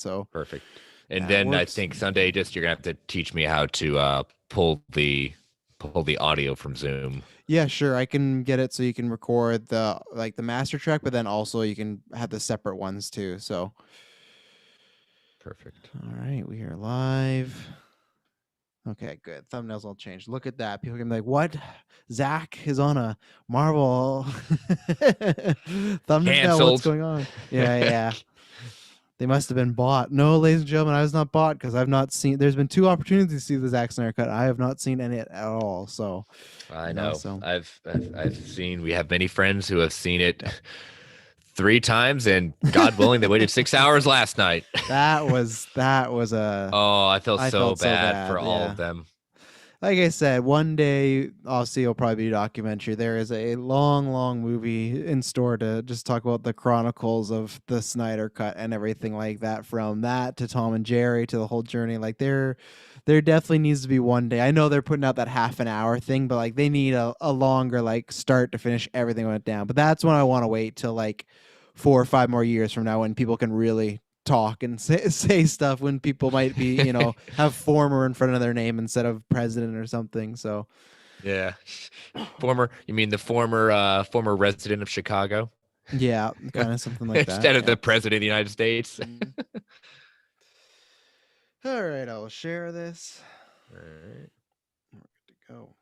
So Perfect. And yeah, it then I works. think Sunday, just you're gonna have to teach me how to pull the audio from Zoom. Yeah, sure. I can get it so you can record the master track, but then also you can have the separate ones too. So Perfect. all right, we are live. Okay, good. Thumbnails all changed. Look at that. People can be like, "What? Zach is on a Marvel thumbnail. What's Canceled. going on?" Yeah, yeah. They must have been bought. No, ladies and gentlemen, I was not bought because I've not seen. There's been 2 opportunities to see the Zack Snyder cut. I have not seen any at all. So, I you know, know. so I've seen. We have many friends who have seen it 3 times, and God willing, they waited 6 hours last night. that was a. Oh, I felt I so felt so bad for bad. all Yeah. of them. Like I said, one day I'll see it'll probably be a documentary. There is a long, long movie in store to just talk about the chronicles of the Snyder cut and everything like that, from that to Tom and Jerry to the whole journey. Like there definitely needs to be one day. I know they're putting out that half an hour thing, but like they need a longer like start to finish everything went down. But that's when I want to wait till like 4 or 5 more years from now when people can really talk and say stuff, when people might be, have former in front of their name instead of president or something. So Yeah. You mean the former resident of Chicago yeah, kind of something like that. instead of Yeah. the president of the United States? Mhm. All right, I'll share this. All right. We're good to go.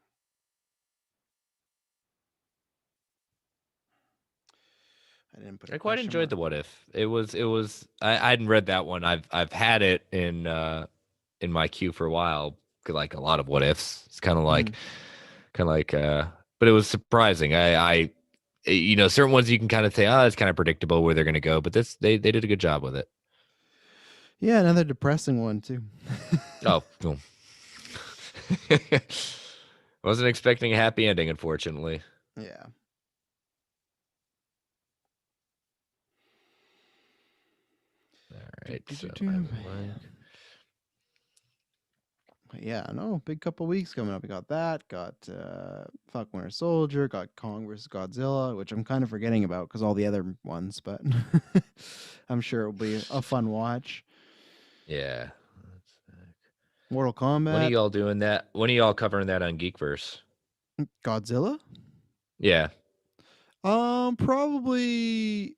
I didn't put a I quite question enjoyed mark. the What If. I hadn't read that one. I've had it in my queue for a while. Like a lot of What Ifs. It's Mhm. kind of like but it was surprising. Certain ones you can kind of say, oh, it's kind of predictable where they're going to go, but they did a good job with it. Yeah, another depressing one too. Oh, cool. Wasn't expecting a happy ending, unfortunately. Yeah. All Do, right, do, so do, I do. would like. Yeah, no, big couple weeks coming up. We got that, got Falcon Winter Soldier, got Kong versus Godzilla, which I'm kind of forgetting about because all the other ones, but I'm sure it'll be a fun watch. Yeah. Mortal When are Kombat, y'all doing that? When are y'all covering that on Geekverse? Godzilla. Yeah. Probably.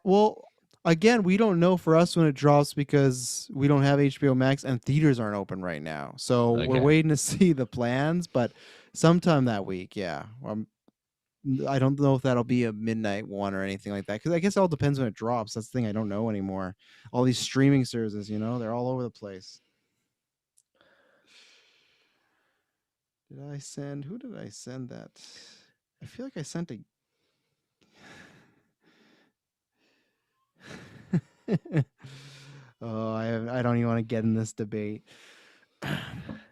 Well, again, we don't know for us when it drops because we don't have HBO Max and theaters aren't open right now. So we're Okay. waiting to see the plans, but sometime that week, yeah. I don't know if that'll be a midnight one or anything like that because I guess it all depends when it drops. That's the thing I don't know anymore. All these streaming services, they're all over the place. Did I send? Who did I send that? I feel like I sent a. Oh, I don't even want to get in this debate. I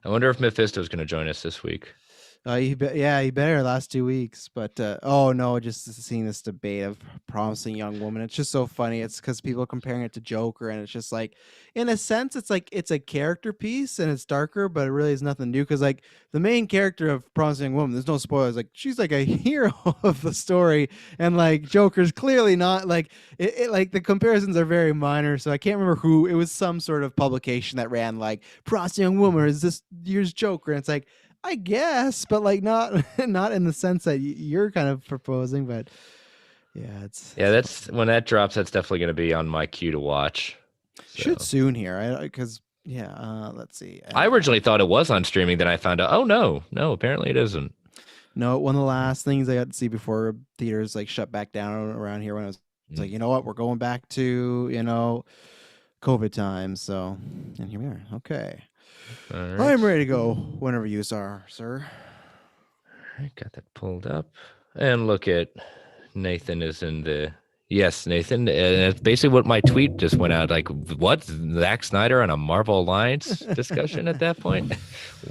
wonder if Mephisto's going to join us this week. He better last 2 weeks. But oh no, just seeing this debate of promising young woman, it's just so funny. It's because people are comparing it to Joker, and it's just like, in a sense, it's like it's a character piece and it's darker, but it really is nothing new. Because like the main character of promising young woman, there's no spoilers. Like she's like a hero of the story, and like Joker's clearly not. Like like the comparisons are very minor. So I can't remember who it was. Some sort of publication that ran like promising young woman is this year's Joker, and it's like, I guess, but like not not in the sense that you're kind of proposing. But yeah, Yeah, it's that's funny. when that drops. That's definitely going to be on my queue to watch. Should So soon here, because yeah. Let's see. I originally thought it was on streaming. Then I found out, oh no, apparently it isn't. No, one of the last things I got to see before theaters like shut back down around here when I was like, Mm. you know what, we're going back to COVID times. So, and here we are. Okay, All I'm right. ready to go whenever you are, sir. All right, got that pulled up. And look at Nathan is in the. Yes, Nathan. It's basically what my tweet just went out. Like, what? Zack Snyder on a Marvel Alliance discussion at that point?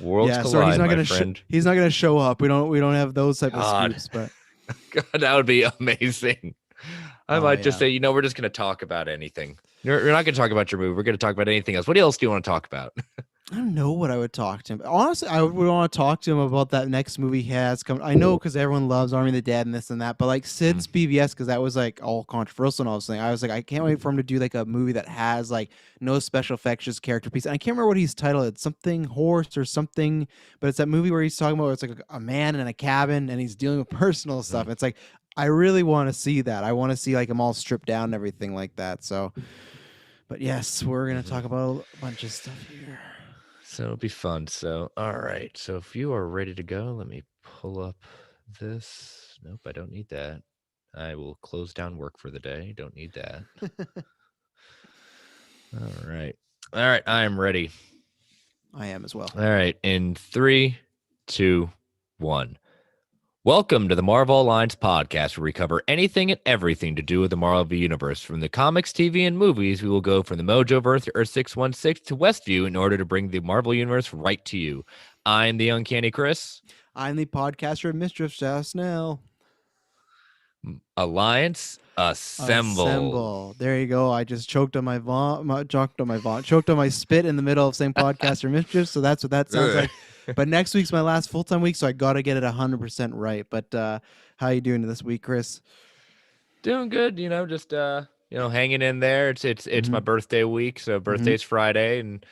Worlds Yeah, sorry, collide, my friend. he's not gonna show up. We don't have those type of God, scoops, but God, that would be amazing. I oh might just yeah. say, we're just going to talk about anything. You're not going to talk about your movie. We're going to talk about anything else. What else do you want to talk about? I don't know what I would talk to him. Honestly, I would want to talk to him about that next movie he has coming. I know because everyone loves Army of the Dead and this and that, but like Mm, Sid's BVS, because that was like all controversial and all this thing. I was like, I can't wait for him to do like a movie that has like no special effects, just character piece. And I can't remember what he's titled. It's something horse or something, but it's that movie where he's talking about it's like a man in a cabin and he's dealing with personal mm. stuff. It's like I really want to see that. I want to see like him all stripped down and everything like that. So, but yes, we're gonna Mhm. talk about a bunch of stuff here. So it'll be fun. So, all right. So if you are ready to go, let me pull up this. Nope, I don't need that. I will close down work for the day. Don't need that. All right. All right. I am ready. I am as well. All right. In 3, 2, 1. Welcome to the Marvel Alliance podcast, where we cover anything and everything to do with the Marvel Universe. From the comics, TV, and movies, we will go from the Mojoverse to Earth 616 to Westview in order to bring the Marvel Universe right to you. I'm the Uncanny Chris. I'm the podcaster of Mistress Snell. Alliance assemble. Assemble. There you go. I just choked on choked on my spit in the middle of same podcaster Mistress. So that's what that sounds like. But next week's my last full time week, so I gotta get it 100% right. But how you doing this week, Chris? Doing good, just hanging in there. It's my Mm-hmm. birthday week, so Mm-hmm. birthday's Friday, and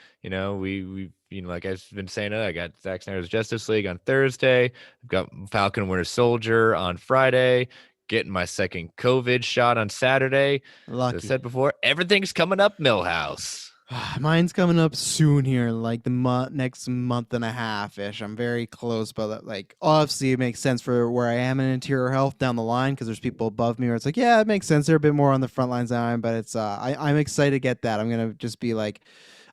we like I've been saying, I got Zack Snyder's Justice League on Thursday. I've got Falcon and Winter Soldier on Friday. Getting my second COVID shot on Saturday. As I Lucky. said before, everything's coming up Millhouse. Mine's coming up soon here, like the next month and a half ish. I'm very close, but like obviously it makes sense for where I am in interior health down the line because there's people above me where it's like, yeah, it makes sense. They're a bit more on the front lines than I am, but it's I'm excited to get that. I'm gonna just be like,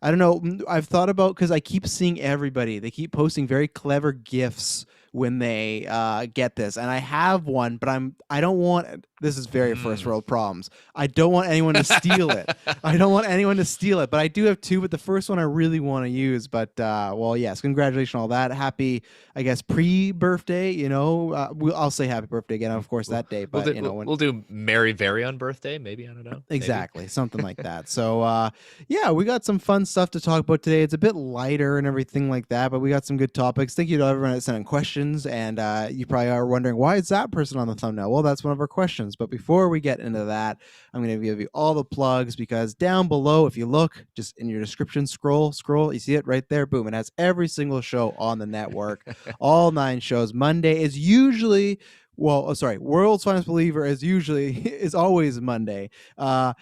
I don't know. I've thought about because I keep seeing everybody. They keep posting very clever gifs when they get this, and I have one, but I don't want. This is very first Mm. world problems. I don't want anyone to steal it. I don't want anyone to steal it, but I do have two. But the first one I really want to use. But well, yes, congratulations on all that. Happy, I guess, pre-birthday. I'll say happy birthday again, of course, We'll, that day. we'll But do you know we'll, when we'll do Mary Very on birthday, maybe. I don't know. Maybe. exactly something like that. So yeah, we got some fun stuff to talk about today. It's a bit lighter and everything like that, but we got some good topics. Thank you to everyone that sent in questions. And you probably are wondering why is that person on the thumbnail? Well, that's one of our questions. But before we get into that, I'm going to give you all the plugs because down below, if you look just in your description, scroll, you see it right there. Boom. It has every single show on the network, all 9 shows. Monday is usually, well, oh, sorry, World's Finest Believer is always Monday. Mhm.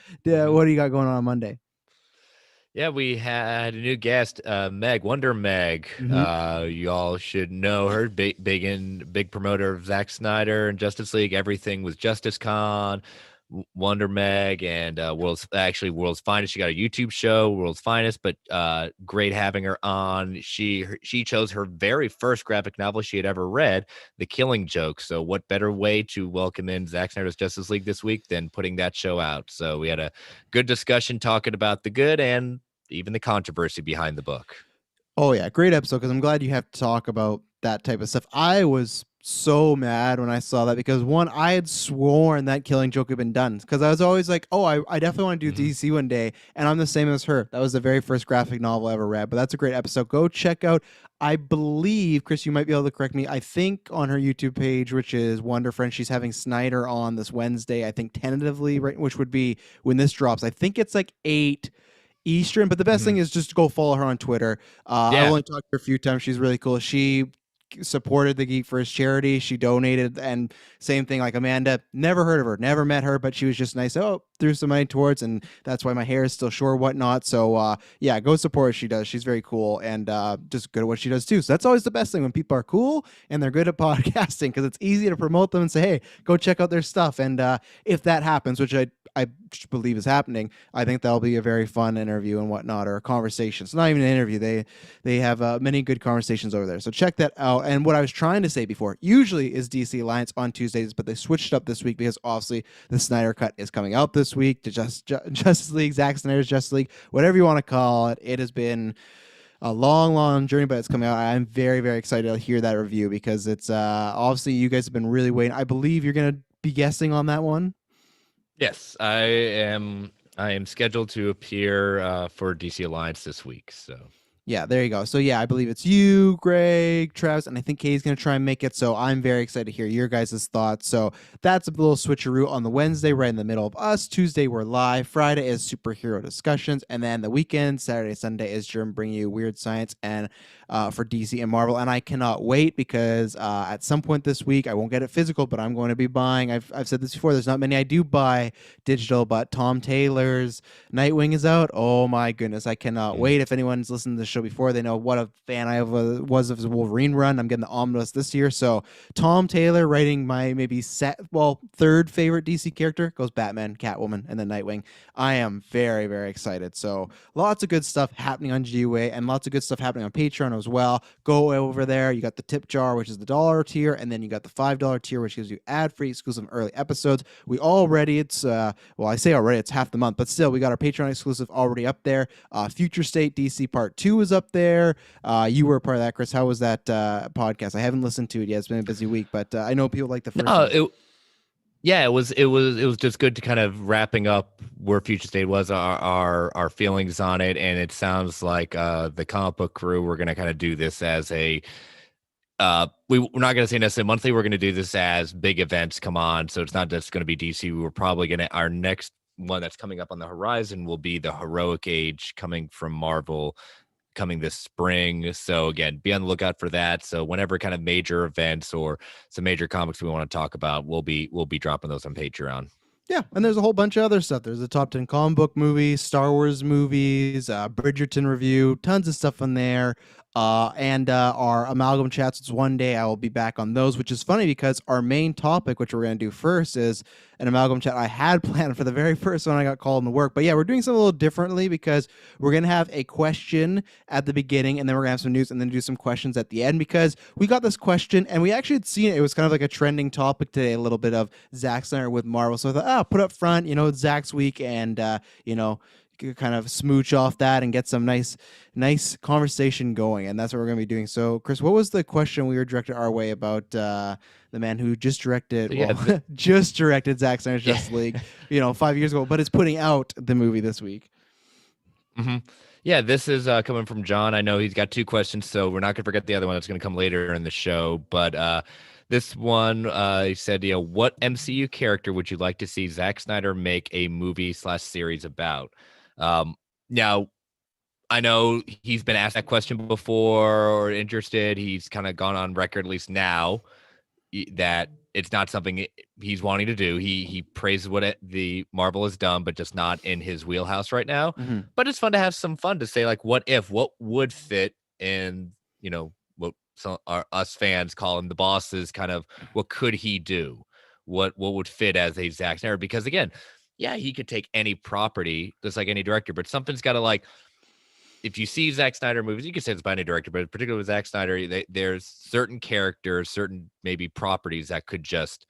What do you got going on Monday? Yeah, we had a new guest, Meg, Wonder Meg. Mm-hmm. You all should know her. Big promoter of Zack Snyder and Justice League. Everything was Justice Con, Wonder Meg, and World's Finest. She got a YouTube show, World's Finest. But great having her on. She chose her very first graphic novel she had ever read, The Killing Joke. So what better way to welcome in Zack Snyder's Justice League this week than putting that show out? So we had a good discussion talking about the good and even the controversy behind the book. Oh yeah, great episode because I'm glad you have to talk about that type of stuff. I was so mad when I saw that because one, I had sworn that Killing Joke had been done because I was always like, oh, I definitely want to do Mm-hmm. DC one day, and I'm the same as her. That was the very first graphic novel I ever read, but that's a great episode. Go check out. I believe Chris, you might be able to correct me. I think on her YouTube page, which is Wonder Friend, she's having Snyder on this Wednesday. I think tentatively, right, which would be when this drops. I think it's like 8 Eastern. But the best Mm-hmm. thing is just to go follow her on Twitter. I've Yeah. only talked to her a few times. She's really cool. She supported the Geek First charity. She donated, and same thing like Amanda. Never heard of her, never met her, but she was just nice. Oh, threw some money towards, and that's why my hair is still short, whatnot. So yeah, go support what she does. She's very cool and just good at what she does too. So that's always the best thing when people are cool and they're good at podcasting because it's easy to promote them and say, hey, go check out their stuff. And if that happens, which I believe is happening, I think that'll be a very fun interview and whatnot, or a conversation. It's not even an interview. They have many good conversations over there. So check that out. And what I was trying to say before, usually is DC Alliance on Tuesdays, but they switched up this week because obviously the Snyder Cut is coming out this week to Justice League, Zack Snyder's Justice League, whatever you want to call it. It has been a long, long journey, but it's coming out. I'm very, very excited to hear that review because it's obviously you guys have been really waiting. I believe you're going to be guesting on that one. Yes, I am. I am scheduled to appear for DC Alliance this week. So Yeah, there you go. So yeah, I believe it's you, Greg, Travis, and I think Katie's gonna try and make it. So I'm very excited to hear your guys' thoughts. So that's a little switcheroo on the Wednesday, right in the middle of us. Tuesday we're live. Friday is superhero discussions, and then the weekend, Saturday, Sunday is Germ bringing you weird science and for DC and Marvel. And I cannot wait because at some point this week I won't get it physical, but I'm going to be buying. I've said this before. There's not many I do buy digital, but Tom Taylor's Nightwing is out. Oh my goodness, I cannot wait. If anyone's listened to the show before, they know what a fan I was of his Wolverine run. I'm getting the omnibus this year. So Tom Taylor writing my maybe third favorite DC character goes Batman, Catwoman, and then Nightwing. I am very, very excited. So lots of good stuff happening on GUA and lots of good stuff happening on Patreon as well. Go over there. You got the tip jar, which is the $1 tier, and then you got the $5 tier, which gives you ad-free exclusive early episodes. We already, it's I say already, it's half the month, but still, we got our Patreon exclusive already up there. Future State DC Part 2 is up there. You were a part of that, Chris. How was that podcast? I haven't listened to it yet. It's been a busy week, but I know people like the first one. Yeah, it was just good to kind of wrapping up where Future State was, our feelings on it, and it sounds like the comic book crew, we're gonna kind of do this as a we're not gonna say necessarily monthly, we're gonna do this as big events come on. So it's not just gonna be DC. We're probably gonna our next one that's coming up on the horizon will be the Heroic Age coming from Marvel coming this spring. So again, be on the lookout for that. So whenever kind of major events or some major comics we want to talk about, we'll be dropping those on Patreon. Yeah, and there's a whole bunch of other stuff. There's the top 10 comic book movies, Star Wars movies, Bridgerton review, tons of stuff on there. And our amalgam chats. It's one day I will be back on those, which is funny because our main topic, which we're going to do first, is an amalgam chat I had planned for the very first one I got called in the work. But yeah, we're doing something a little differently because we're going to have a question at the beginning, and then we're going to have some news, and then do some questions at the end because we got this question, and we actually had seen it. It was kind of like a trending topic today, a little bit of Zack Snyder with Marvel. So I thought, put up front, it's Zack's week, and, kind of smooch off that and get some nice conversation going, and that's what we're going to be doing. So Chris, what was the question we were directed our way about the man who just directed just directed Zack Snyder's Justice League 5 years ago, but is putting out the movie this week? Yeah, this is coming from John. I know he's got two questions, so we're not going to forget the other one that's going to come later in the show, but this one, he said, what MCU character would you like to see Zack Snyder make a movie/series about? Now, I know he's been asked that question before or interested. He's kind of gone on record, at least now, that it's not something he's wanting to do. He praises what the Marvel has done, but just not in his wheelhouse right now. Mm-hmm. But it's fun to have some fun to say, like, what would fit in, what us fans call him the bosses, kind of what could he do? What would fit as a Zack Snyder? Because again, yeah, he could take any property just like any director, but something's got to, like, if you see Zack Snyder movies, you can say it's by any director, but particularly with Zack Snyder, there's certain characters, certain maybe properties that could just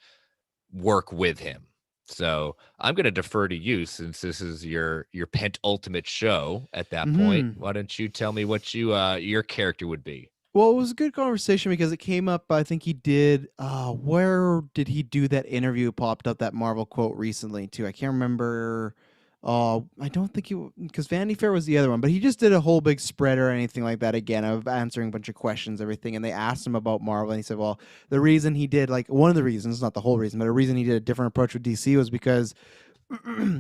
work with him. So I'm going to defer to you since this is your penultimate show at that point. Why don't you tell me what your character would be? Well, it was a good conversation because it came up. I think he did. Where did he do that interview? Popped up that Marvel quote recently too. I can't remember. I don't think because Vanity Fair was the other one, but he just did a whole big spread or anything like that again of answering a bunch of questions, everything. And they asked him about Marvel, and he said, well, the reason he did, like, one of the reasons, not the whole reason, but a reason he did a different approach with DC was because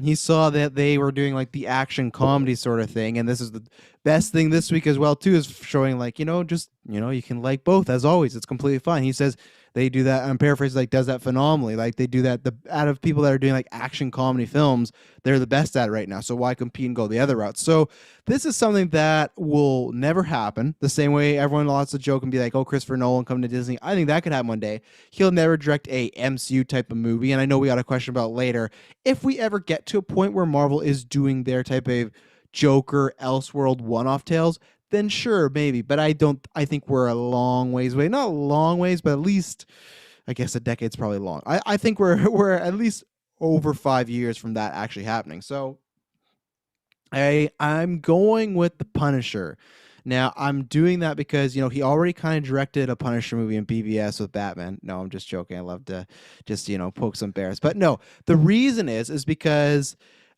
he saw that they were doing like the action comedy sort of thing, and this is the best thing this week as well too, is showing like, just you can like both, as always, it's completely fine. He says they do that, I'm paraphrasing, like, does that phenomenally. Like, they do that, out of people that are doing like action comedy films, they're the best at it right now, so why compete and go the other route? So this is something that will never happen. The same way everyone lots to joke and be like, oh, Christopher Nolan coming to Disney, I think that could happen one day. He'll never direct a MCU type of movie, and I know we got a question about later, if we ever get to a point where Marvel is doing their type of Joker, Elseworld one-off tales, then sure, maybe. But I think we're a long ways away. Not a long ways, but at least, I guess a decade's probably long. I think we're at least over 5 years from that actually happening. So I'm going with the Punisher. Now, I'm doing that because, he already kind of directed a Punisher movie in BVS with Batman. No, I'm just joking. I love to just, poke some bears. But no, the reason is because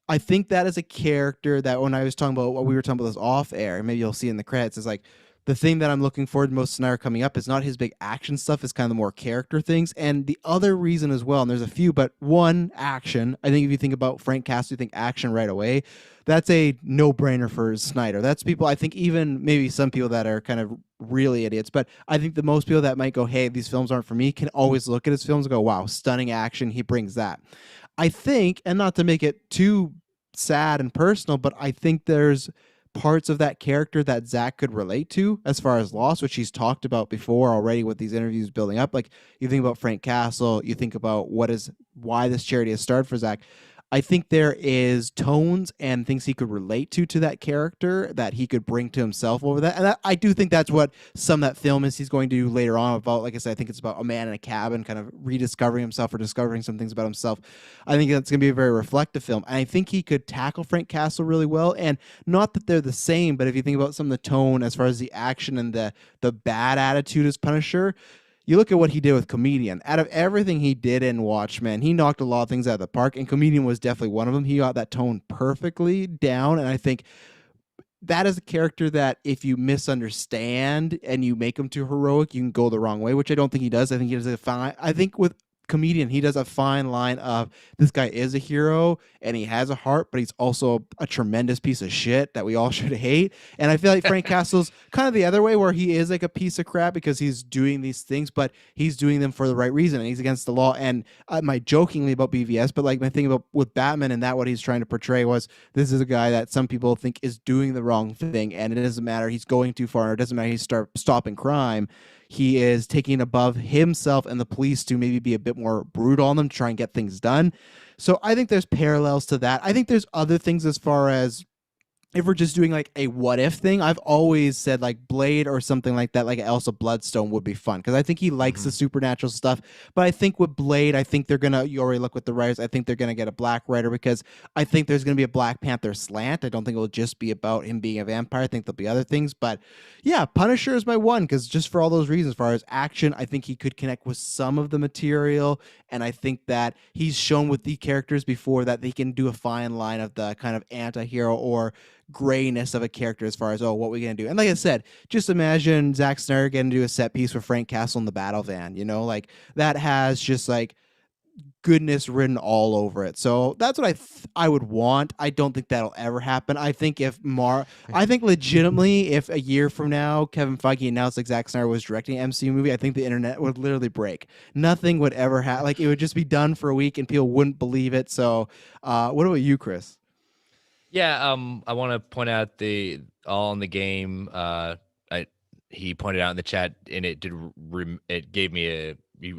I think that is a character that when I was talking about what we were talking about this off air, maybe you'll see in the credits, is like the thing that I'm looking forward to most Snyder coming up is not his big action stuff, it's kind of the more character things. And the other reason as well, and there's a few, but one, action. I think if you think about Frank Castle, you think action right away. That's a no brainer for Snyder. That's people, I think, even maybe some people that are kind of really idiots, but I think the most people that might go, hey, these films aren't for me, can always look at his films and go, wow, stunning action. He brings that. I think, and not to make it too sad and personal, but I think there's parts of that character that Zack could relate to as far as loss, which he's talked about before already with these interviews building up. Like you think about Frank Castle, you think about why this charity has started for Zack. I think there is tones and things he could relate to that character that he could bring to himself over that. And I do think that's what some of that film is he's going to do later on about. Like I said, I think it's about a man in a cabin kind of rediscovering himself or discovering some things about himself. I think that's going to be a very reflective film. And I think he could tackle Frank Castle really well. And not that they're the same, but if you think about some of the tone as far as the action and the bad attitude as Punisher, you look at what he did with Comedian. Out of everything he did in Watchmen, he knocked a lot of things out of the park, and Comedian was definitely one of them. He got that tone perfectly down, and I think that is a character that if you misunderstand and you make him too heroic, you can go the wrong way, which I don't think he does. I think he does a fine. I think with Comedian, he does a fine line of this guy is a hero and he has a heart, but he's also a tremendous piece of shit that we all should hate. And I feel like Frank Castle's kind of the other way, where he is like a piece of crap because he's doing these things, but he's doing them for the right reason and he's against the law. And I might jokingly about BVS, but like my thing about with Batman and that what he's trying to portray was this is a guy that some people think is doing the wrong thing, and it doesn't matter he's going too far, or it doesn't matter he's stopping crime. He is taking above himself and the police to maybe be a bit more brutal on them to try and get things done. So I think there's parallels to that. I think there's other things as far as if we're just doing like a what if thing. I've always said like Blade or something like that, like Elsa Bloodstone would be fun because I think he likes the supernatural stuff. But I think with Blade, I think they're gonna. You already look with the writers. I think they're gonna get a black writer because I think there's gonna be a Black Panther slant. I don't think it'll just be about him being a vampire. I think there'll be other things. But yeah, Punisher is my one because just for all those reasons, as far as action, I think he could connect with some of the material, and I think that he's shown with the characters before that they can do a fine line of the kind of anti-hero or grayness of a character as far as what we gonna do. And like I said, just imagine Zack Snyder getting to do a set piece with Frank Castle in the battle van, like that has just like goodness written all over it. So that's what I would want. I don't think that'll ever happen. I think I think legitimately if a year from now Kevin Feige announced like Zack Snyder was directing an MCU movie, I think the internet would literally break. Nothing would ever happen. Like it would just be done for a week and people wouldn't believe it. So what about you, Chris? Yeah, I want to point out the all in the game. He pointed out in the chat, and it gave me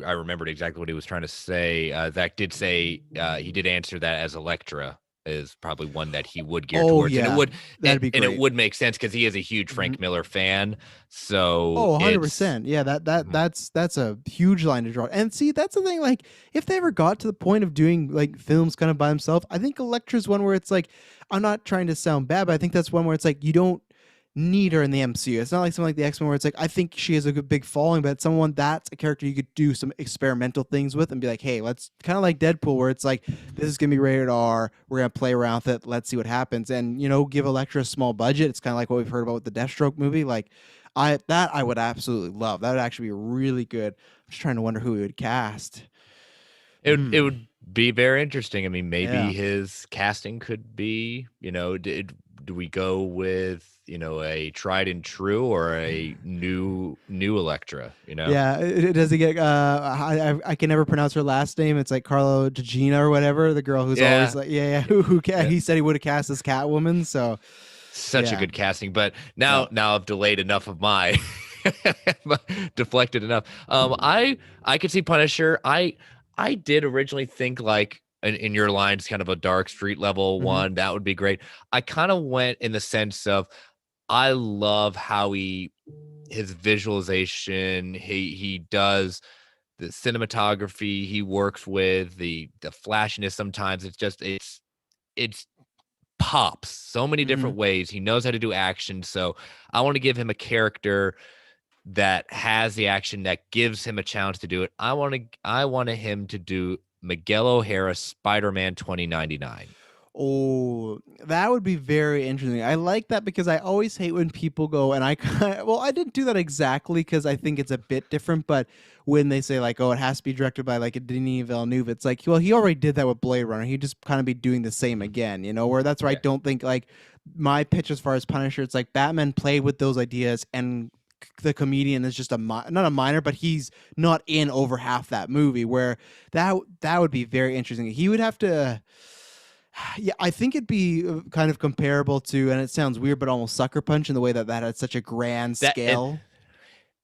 I remembered exactly what he was trying to say. Zach did say he did answer that as Elektra is probably one that he would gear towards, and Yeah, that'd be great. it would make sense because he is a huge Frank Miller fan. So 100%. Yeah, that's a huge line to draw. And see, that's the thing, like if they ever got to the point of doing like films kind of by himself, I think Elektra's one where it's like I'm not trying to sound bad, but I think that's one where it's like you don't need her in the MCU. It's not like something like the X-Men where it's like I think she has a good big following, but someone that's a character you could do some experimental things with and be like, hey, let's kind of like Deadpool where it's like this is gonna be rated R, we're gonna play around with it, let's see what happens, and give Elektra a small budget. It's kind of like what we've heard about with the Deathstroke movie. Like I would absolutely love. That would actually be really good. I'm just trying to wonder who we would cast. it would be very interesting. I mean, maybe Yeah. his casting could be, do we go with, a tried and true or a new Elektra, Yeah, does he get? I can never pronounce her last name. It's like Carlo Gugino or whatever. The girl who's Yeah. always like, yeah. He said he would have cast as Catwoman. So Such a Yeah. good casting, but now I've delayed enough of my deflected enough. I could see Punisher. I did originally think like in your lines, kind of a dark street level one that would be great. I kind of went in the sense of I love how his visualization, he does the cinematography he works with, the flashiness. Sometimes it's pops so many different ways. He knows how to do action. So I want to give him a character that has the action that gives him a challenge to do it. I want him to do Miguel O'Hara Spider-Man 2099. Oh, that would be very interesting. I like that because I always hate when people go and well, I didn't do that exactly because I think it's a bit different. But when they say like, oh, it has to be directed by like a Denis Villeneuve, it's like, well, he already did that with Blade Runner. He'd just kind of be doing the same Mhm. again, you know. Where that's where I Yeah. don't think like my pitch as far as Punisher, it's like Batman played with those ideas and the comedian is just not a minor, but he's not in over half that movie. Where that would be very interesting. He would have to. Yeah, I think it'd be kind of comparable to, and it sounds weird, but almost Sucker Punch in the way that that had such a grand That scale.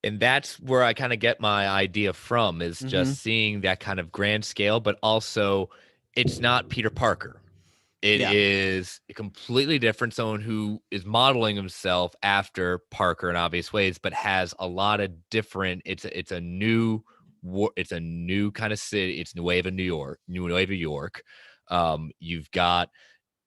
and that's where I kind of get my idea from is Hmm. just seeing that kind of grand scale, but also it's not Peter Parker. It Yeah, is a completely different, someone who is modeling himself after Parker in obvious ways, but has a lot of different. It's a new it's a new kind of city. It's New Wave of New York, New Wave of York. You've got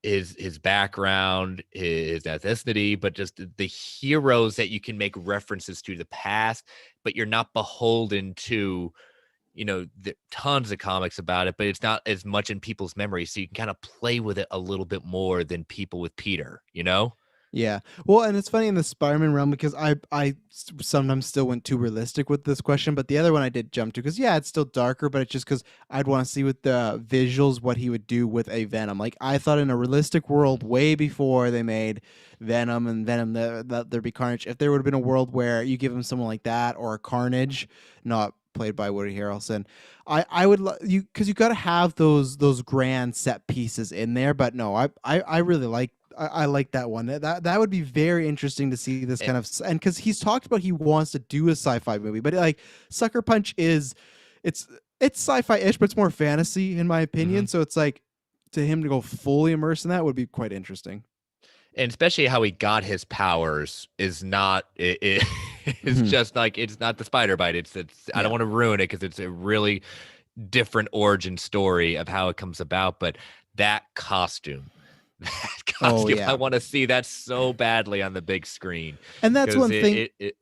his background, his ethnicity, but just the heroes that you can make references to the past, but you're not beholden to, tons of comics about it, but it's not as much in people's memory. So you can kind of play with it a little bit more than people with Peter, you know? yeah. Well, and it's funny in the Spider-Man realm because sometimes still went too realistic with this question, but the other one I did jump to because yeah, it's still darker, but it's just because I'd want to see with the visuals what he would do with a Venom. Like I thought in a realistic world, way before they made Venom and Venom, that there'd be Carnage. If there would have been a world where you give him someone like that or a Carnage, not played by Woody Harrelson, I would you because you got to have those grand set pieces in there. But no, I really like I like that one. That would be very interesting to see this And, kind of and because he's talked about he wants to do a sci-fi movie, but like Sucker Punch is it's it's sci-fi-ish, but it's more fantasy in my mhm. opinion. So it's like to him to go fully immersed in that would be quite interesting. And especially how he got his powers is not it's Hmm. just like it's not the spider bite. It's I don't Yeah. want to ruin it because it's a really different origin story of how it comes about, but that costume, that Oh costume, I yeah. want to see that so badly on the big screen And that's because one thing. it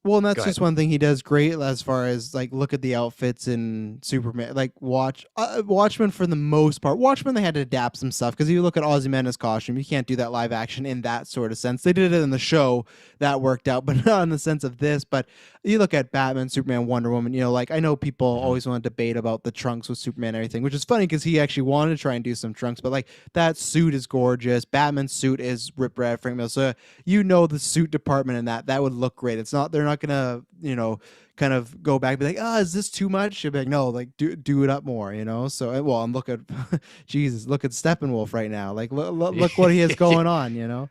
Well, and go that's ahead. just one thing he does great as far as like look at the outfits in Superman. Like Watchmen for the most part. Watchmen they had to adapt some stuff because you look at Ozymandias' costume, you can't do that live action in that sort of sense. They did it in the show that worked out, but not in the sense of this. But you look at Batman, Superman, Wonder Woman. You know, like I know people Mhm. always want to debate about the trunks with Superman and everything, which is funny because he actually wanted to try and do some trunks, but like that suit is gorgeous. Batman's suit is Rip Rad Frank Miller. So you know the suit department and that would look great. It's not they're not gonna kind of go back and be like, oh, is this too much? You'll be like, no, like do it up more, you know. So well, I'm look at Jesus, look at Steppenwolf right now. Like look what he has going on, you know.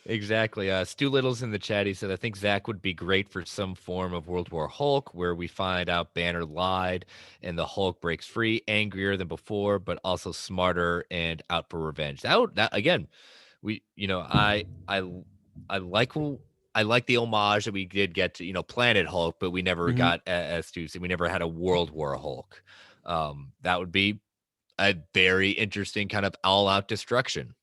Exactly. Stu Little's in the chat. He said, I think Zach would be great for some form of World War Hulk where we find out Banner lied and the Hulk breaks free, angrier than before, but also smarter and out for revenge. That again, we, I like, I like the homage that we did get to, Planet Hulk, but we never Hmm. got, as Stu said, we never had a World War Hulk. That would be a very interesting kind of all out destruction.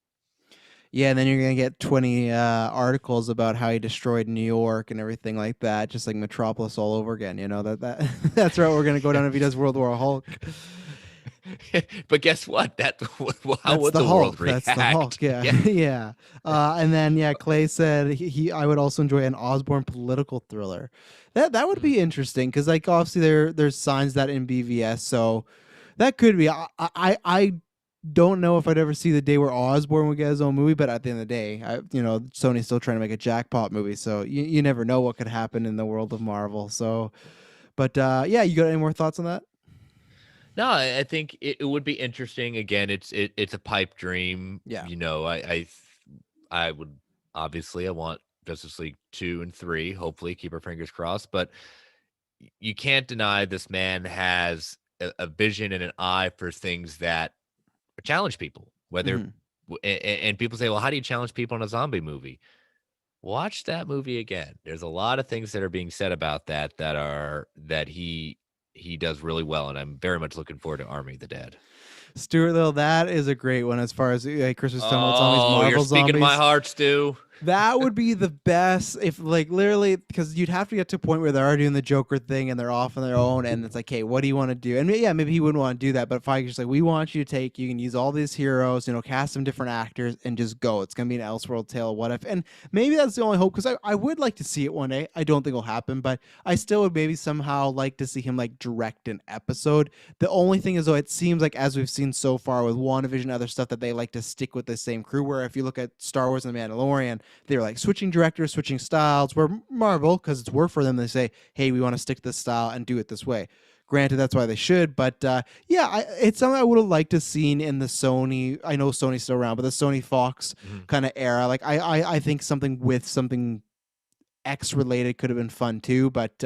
Yeah, and then you're gonna get 20 articles about how he destroyed New York and everything like that, just like Metropolis all over again. You know that that's right. We're gonna go down if he does World War Hulk. But guess what? How That's would the the world Hulk. That's the Hulk. react? Yeah, Yeah. yeah. And then yeah, Clay said I would also enjoy an Osborne political thriller. That would Mhm. be interesting because like obviously there's signs that in BVS, so that could be. I don't know if I'd ever see the day where Osborne would get his own movie, but at the end of the day, Sony's still trying to make a jackpot movie, so you never know what could happen in the world of Marvel. So, but yeah, you got any more thoughts on that? No, I think it would be interesting. Again, it's a pipe dream. Yeah. I would obviously I want Justice League 2 and 3. Hopefully, keep our fingers crossed. But you can't deny this man has a vision and an eye for things that challenge people. Whether Hmm. and people say, well, how do you challenge people in a zombie movie? Watch that movie again. There's a lot of things that are being said about that he does really well, and I'm very much looking forward to Army of the Dead. Stuart Little, that is a great one as far as Chris was talking about zombies, Oh, you're Marvel speaking to my zombies. heart, Stu. That would be the best if, like, literally, because you'd have to get to a point where they're already doing the Joker thing and they're off on their own, and it's like, hey, what do you want to do? And yeah, maybe he wouldn't want to do that, but if I just like, we want you to take, you can use all these heroes, cast some different actors and just go. It's gonna be an Elseworld tale. What if? And maybe that's the only hope, because I would like to see it one day. I don't think it'll happen, but I still would maybe somehow like to see him like direct an episode. The only thing is, though, it seems like, as we've seen so far with WandaVision and other stuff, that they like to stick with the same crew. Where if you look at Star Wars and The Mandalorian, they're like switching directors, switching styles. Where Marvel, because it's work for them, they say, hey, we want to stick this style and do it this way. Granted, that's why they should, but yeah, it's something I would have liked to seen in the Sony. I know Sony's still around, but the Sony Fox Mhm. kind of era. Like I think something with something X related could have been fun too, but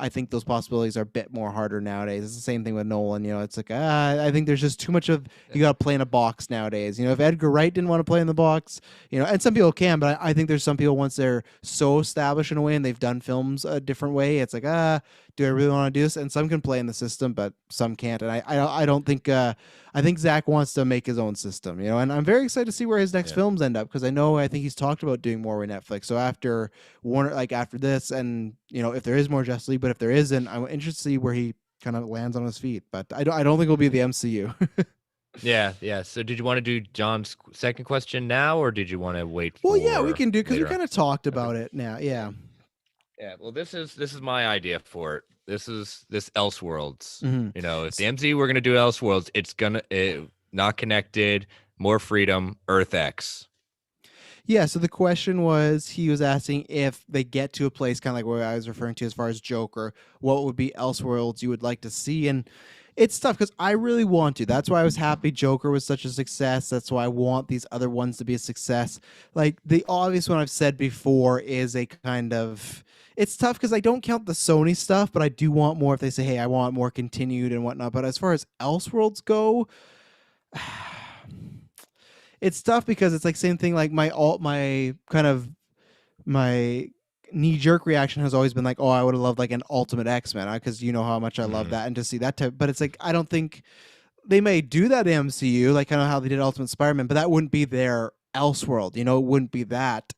I think those possibilities are a bit more harder nowadays. It's the same thing with Nolan. It's like I think there's just too much of, you got to play in a box nowadays. If Edgar Wright didn't want to play in the box, and some people can, but I think there's some people, once they're so established in a way and they've done films a different way, it's like, do I really want to do this? And some can play in the system, but some can't. And I don't think I think Zach wants to make his own system, and I'm very excited to see where his next films end up, because I think he's talked about doing more with Netflix. So after Warner, like after this, and if there is more Justice League, but if there isn't, I'm interested to see where he kind of lands on his feet. But I don't think it'll be the MCU. Yeah. So did you want to do John's second question now, or did you want to wait Well, for yeah, we can do, because we later on? kind of talked Okay. about it now. Yeah. Yeah. Well, this is my idea for it. This is this Elseworlds. hmm If the MCU we're gonna do Elseworlds, it's gonna not connected, more freedom, Earth X. Yeah, so the question was, he was asking if they get to a place kind of like where I was referring to as far as Joker, what would be Elseworlds you would like to see? And it's tough, because I really want to. That's why I was happy Joker was such a success. That's why I want these other ones to be a success. Like, the obvious one I've said before is a kind of. It's tough because I don't count the Sony stuff, but I do want more if they say, hey, I want more continued and whatnot. But as far as Elseworlds go, it's tough, because it's like same thing, like my kind of my knee jerk reaction has always been like, oh, I would have loved like an Ultimate X-Men, because you know how much I love Mhm. that, and to see that type. But it's like, I don't think they may do that in MCU, like kind of how they did Ultimate Spider-Man, but that wouldn't be their Elseworld. It wouldn't be that.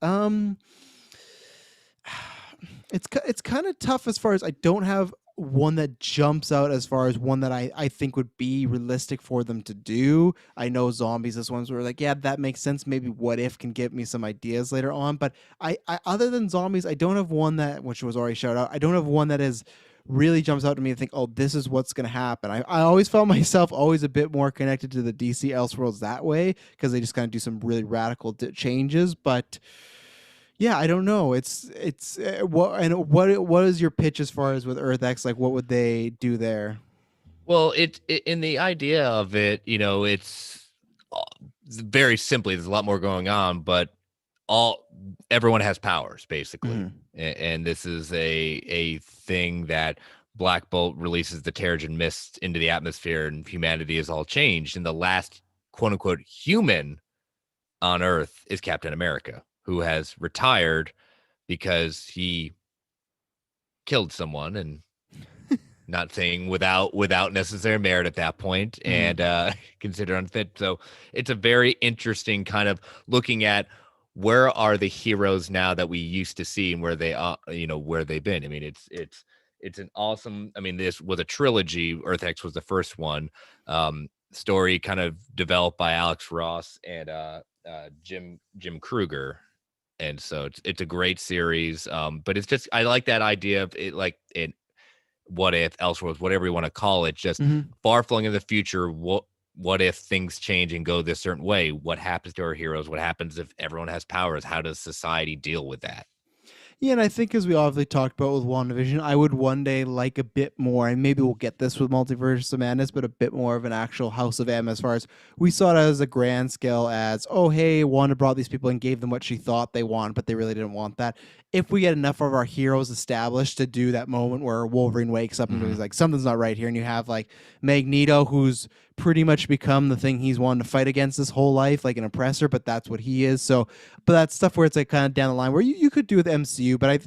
It's kind of tough, as far as I don't have one that jumps out as far as one that I think would be realistic for them to do. I know zombies is ones where like, yeah, that makes sense. Maybe What If can give me some ideas later on. But I other than zombies, I don't have one that, which was already shouted out, I don't have one that is really jumps out to me and think, oh, this is what's going to happen. I always felt myself always a bit more connected to the DC Elseworlds that way, because they just kind of do some really radical changes. But yeah, I don't know. It's what is your pitch as far as with Earth X? Like, what would they do there? Well, in the idea of it, uh, very simply. There's a lot more going on, but all everyone has powers basically, Mhm. and this is a thing that Black Bolt releases the Terrigen mist into the atmosphere, and humanity is all changed. And the last quote unquote human on Earth is Captain America, who has retired because he killed someone, and not saying without necessary merit at that point, Mhm. and considered unfit. So it's a very interesting kind of looking at where are the heroes now that we used to see, and where they are, where they've been. I mean, it's an awesome. I mean, this was a trilogy. Earth X was the first one. Story kind of developed by Alex Ross and Jim Kruger. And so it's a great series. But it's just, I like that idea of it, like it, what if Elseworlds, whatever you want to call it, just Mhm. far flung in the future. What if things change and go this certain way? What happens to our heroes? What happens if everyone has powers? How does society deal with that? Yeah, and I think, as we obviously talked about with WandaVision, I would one day like a bit more, and maybe we'll get this with Multiverse of Madness, but a bit more of an actual House of M, as far as we saw it as a grand scale as, oh, hey, Wanda brought these people and gave them what she thought they want, but they really didn't want that. If we get enough of our heroes established to do that moment where Wolverine wakes up and Mm-hmm. he's like, something's not right here, and you have like Magneto, who's pretty much become the thing he's wanted to fight against his whole life, like an oppressor, but that's what he is. So, but that's stuff where it's like kind of down the line where you could do with MCU. But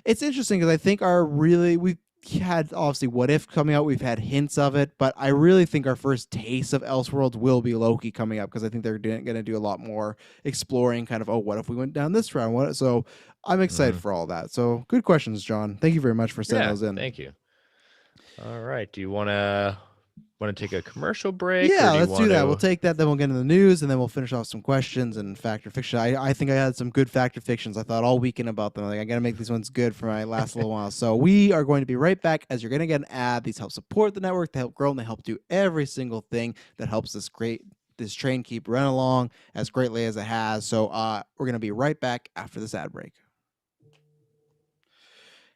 it's interesting, because I think had obviously What If coming out. We've had hints of it, but I really think our first taste of Elseworlds will be Loki coming up, because I think they're going to do a lot more exploring kind of, oh, what if we went down this route? So I'm excited Mhm. for all that. So good questions, John. Thank you very much for sending Yeah, those in. thank you. All right. Do you want to take a commercial break, or Yeah, do you let's do want that. We'll to? take that, then we'll get into the news, and then we'll finish off some questions and fact or fiction. I think I had some good fact or fictions. I thought all weekend about them. Like, I got to make these ones good for my last little while. So we are going to be right back, as you're going to get an ad. These help support the network, they help grow, and they help do every single thing that helps this train keep running along as greatly as it has. So we're going to be right back after this ad break.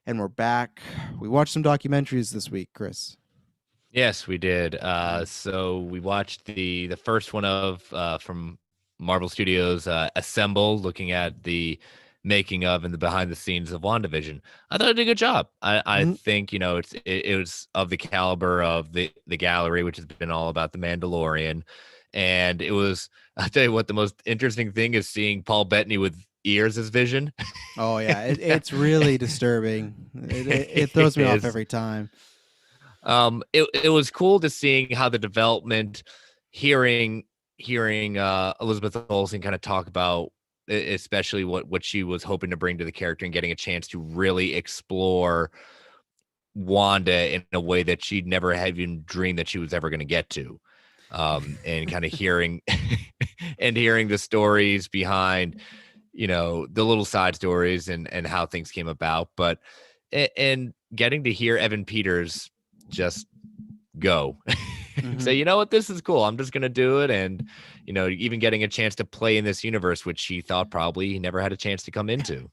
And we're back. We watched some documentaries this week, Chris. Yes, we did. So we watched the first one of from Marvel Studios, Assemble, looking at the making of and the behind the scenes of WandaVision. I thought it did a good job. I Mhm. think it was of the caliber of the gallery, which has been all about the Mandalorian, and it was. I'll tell you what, the most interesting thing is seeing Paul Bettany with ears as Vision. Oh yeah, it's really disturbing. It throws It me off is. every time. It was cool to seeing how the development, hearing Elizabeth Olsen kind of talk about especially what she was hoping to bring to the character, and getting a chance to really explore Wanda in a way that she'd never have even dreamed that she was ever going to get to. And kind of hearing and hearing the stories behind, the little side stories, and how things came about. But and getting to hear Evan Peters just go say, Mhm. you know what, this is cool, I'm just gonna do it. And even getting a chance to play in this universe, which she thought probably he never had a chance to come into.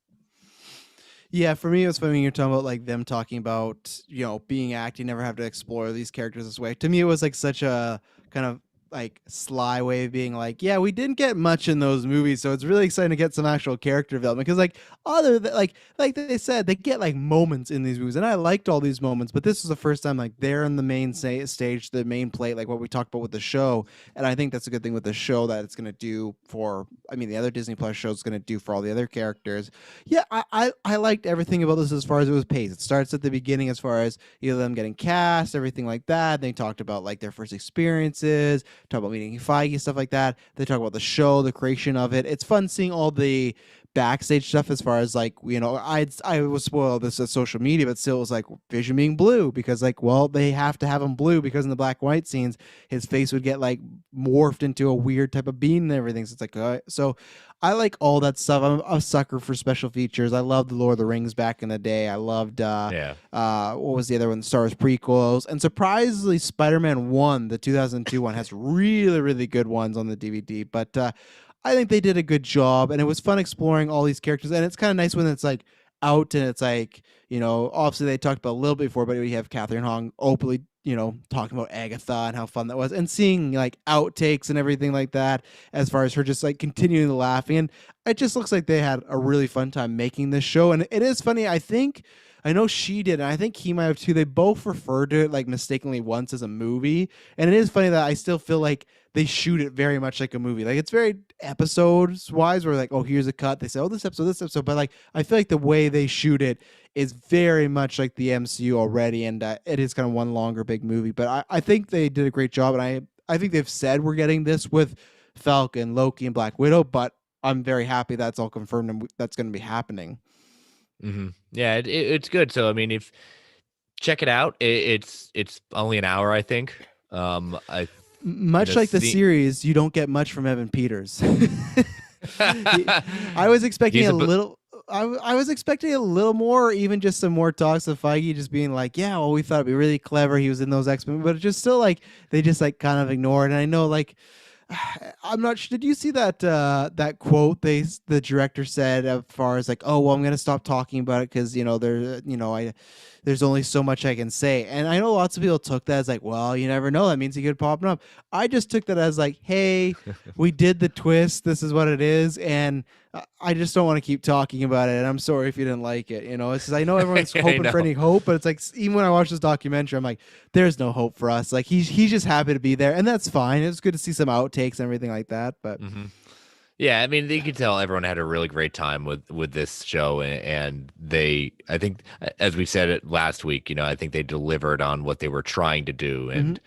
Yeah, for me, it was funny when you're talking about like them talking about being acting, never have to explore these characters this way. To me, it was like such a kind of like sly way of being like, yeah, we didn't get much in those movies, so it's really exciting to get some actual character development, because like other than like they said, they get like moments in these movies, and I liked all these moments, but this was the first time like they're in the main stage, the main plate, like what we talked about with the show. And I think that's a good thing with the show, that it's going to do for, I mean, the other Disney Plus shows going to do for all the other characters. Yeah, I liked everything about this as far as it was paced. It starts at the beginning as far as them getting cast, everything like that. They talked about like their first experiences, talk about meeting Feige, stuff like that. They talk about the show, the creation of it. It's fun seeing all the backstage stuff, as far as like I was spoiled this at social media, but still it was like Vision being blue, because like, well, they have to have him blue, because in the black and white scenes his face would get like morphed into a weird type of bean and everything. So it's like so I like all that stuff. I'm a sucker for special features. I loved the Lord of the Rings back in the day. I loved Yeah. what was the other one? The Star Wars prequels. And surprisingly, Spider-Man 1, the 2002 one, has really, really good ones on the DVD. But I think they did a good job, and it was fun exploring all these characters. And it's kind of nice when it's like out, and it's like, obviously they talked about a little bit before, but we have Catherine Hong openly, talking about Agatha and how fun that was, and seeing like outtakes and everything like that, as far as her just like continuing to laughing. And it just looks like they had a really fun time making this show. And it is funny. I know she did, and I think he might have too. They both referred to it like mistakenly once as a movie. And it is funny that I still feel like they shoot it very much like a movie. Like, it's very episodes wise, where like, oh, here's a cut. They say, oh, this episode, this episode. But like, I feel like the way they shoot it is very much like the MCU already, and it is kind of one longer big movie. But I think they did a great job, and I think they've said we're getting this with Falcon, Loki, and Black Widow. But I'm very happy that's all confirmed, and that's going to be happening. Yeah, it's good. So I mean, if check it out, it's only an hour, I think. I Much like the see. series, you don't get much from Evan Peters. I was expecting He's a a bu- little. I was expecting a little more, or even just some more talks of Feige just being like, "Yeah, well, we thought it'd be really clever. He was in those X-Men," but it's just still like they just like kind of ignored. And I know, like, I'm not sure. Did you see that quote the director said, as far as like, oh, well, I'm gonna stop talking about it, because there's only so much I can say. And I know lots of people took that as like, well, you never know, that means he could pop up. I just took that as like, hey, we did the twist, this is what it is, and I just don't want to keep talking about it. And I'm sorry if you didn't like it. It's just, I know everyone's I hoping for know. any hope, but it's like, even when I watch this documentary, I'm like, there's no hope for us. Like, he's just happy to be there, and that's fine. It's good to see some outtakes and everything like that. But hmm Yeah, I mean, you could tell everyone had a really great time with this show, and they, I think, as we said it last week, I think they delivered on what they were trying to do, Mhm.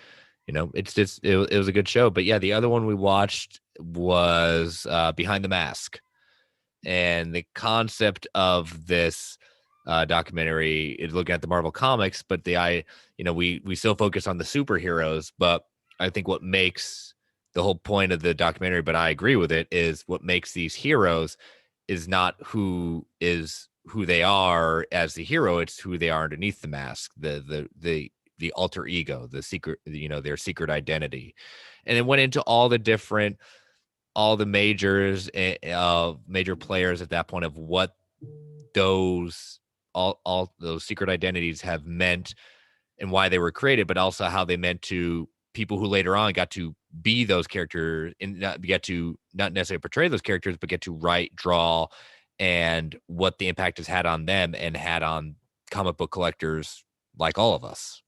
and it's just it was a good show. But yeah, the other one we watched was Behind the Mask, and the concept of this documentary is looking at the Marvel comics, but we still focus on the superheroes, but I think what makes the whole point of the documentary, but I agree with it, is what makes these heroes is not who they are as the hero, it's who they are underneath the mask, the alter ego, the secret, their secret identity. And it went into all the major players at that point of what those all those secret identities have meant and why they were created, but also how they meant to people who later on got to be those characters and not get to not necessarily portray those characters, but get to write, draw, and what the impact has had on them and had on comic book collectors like all of us.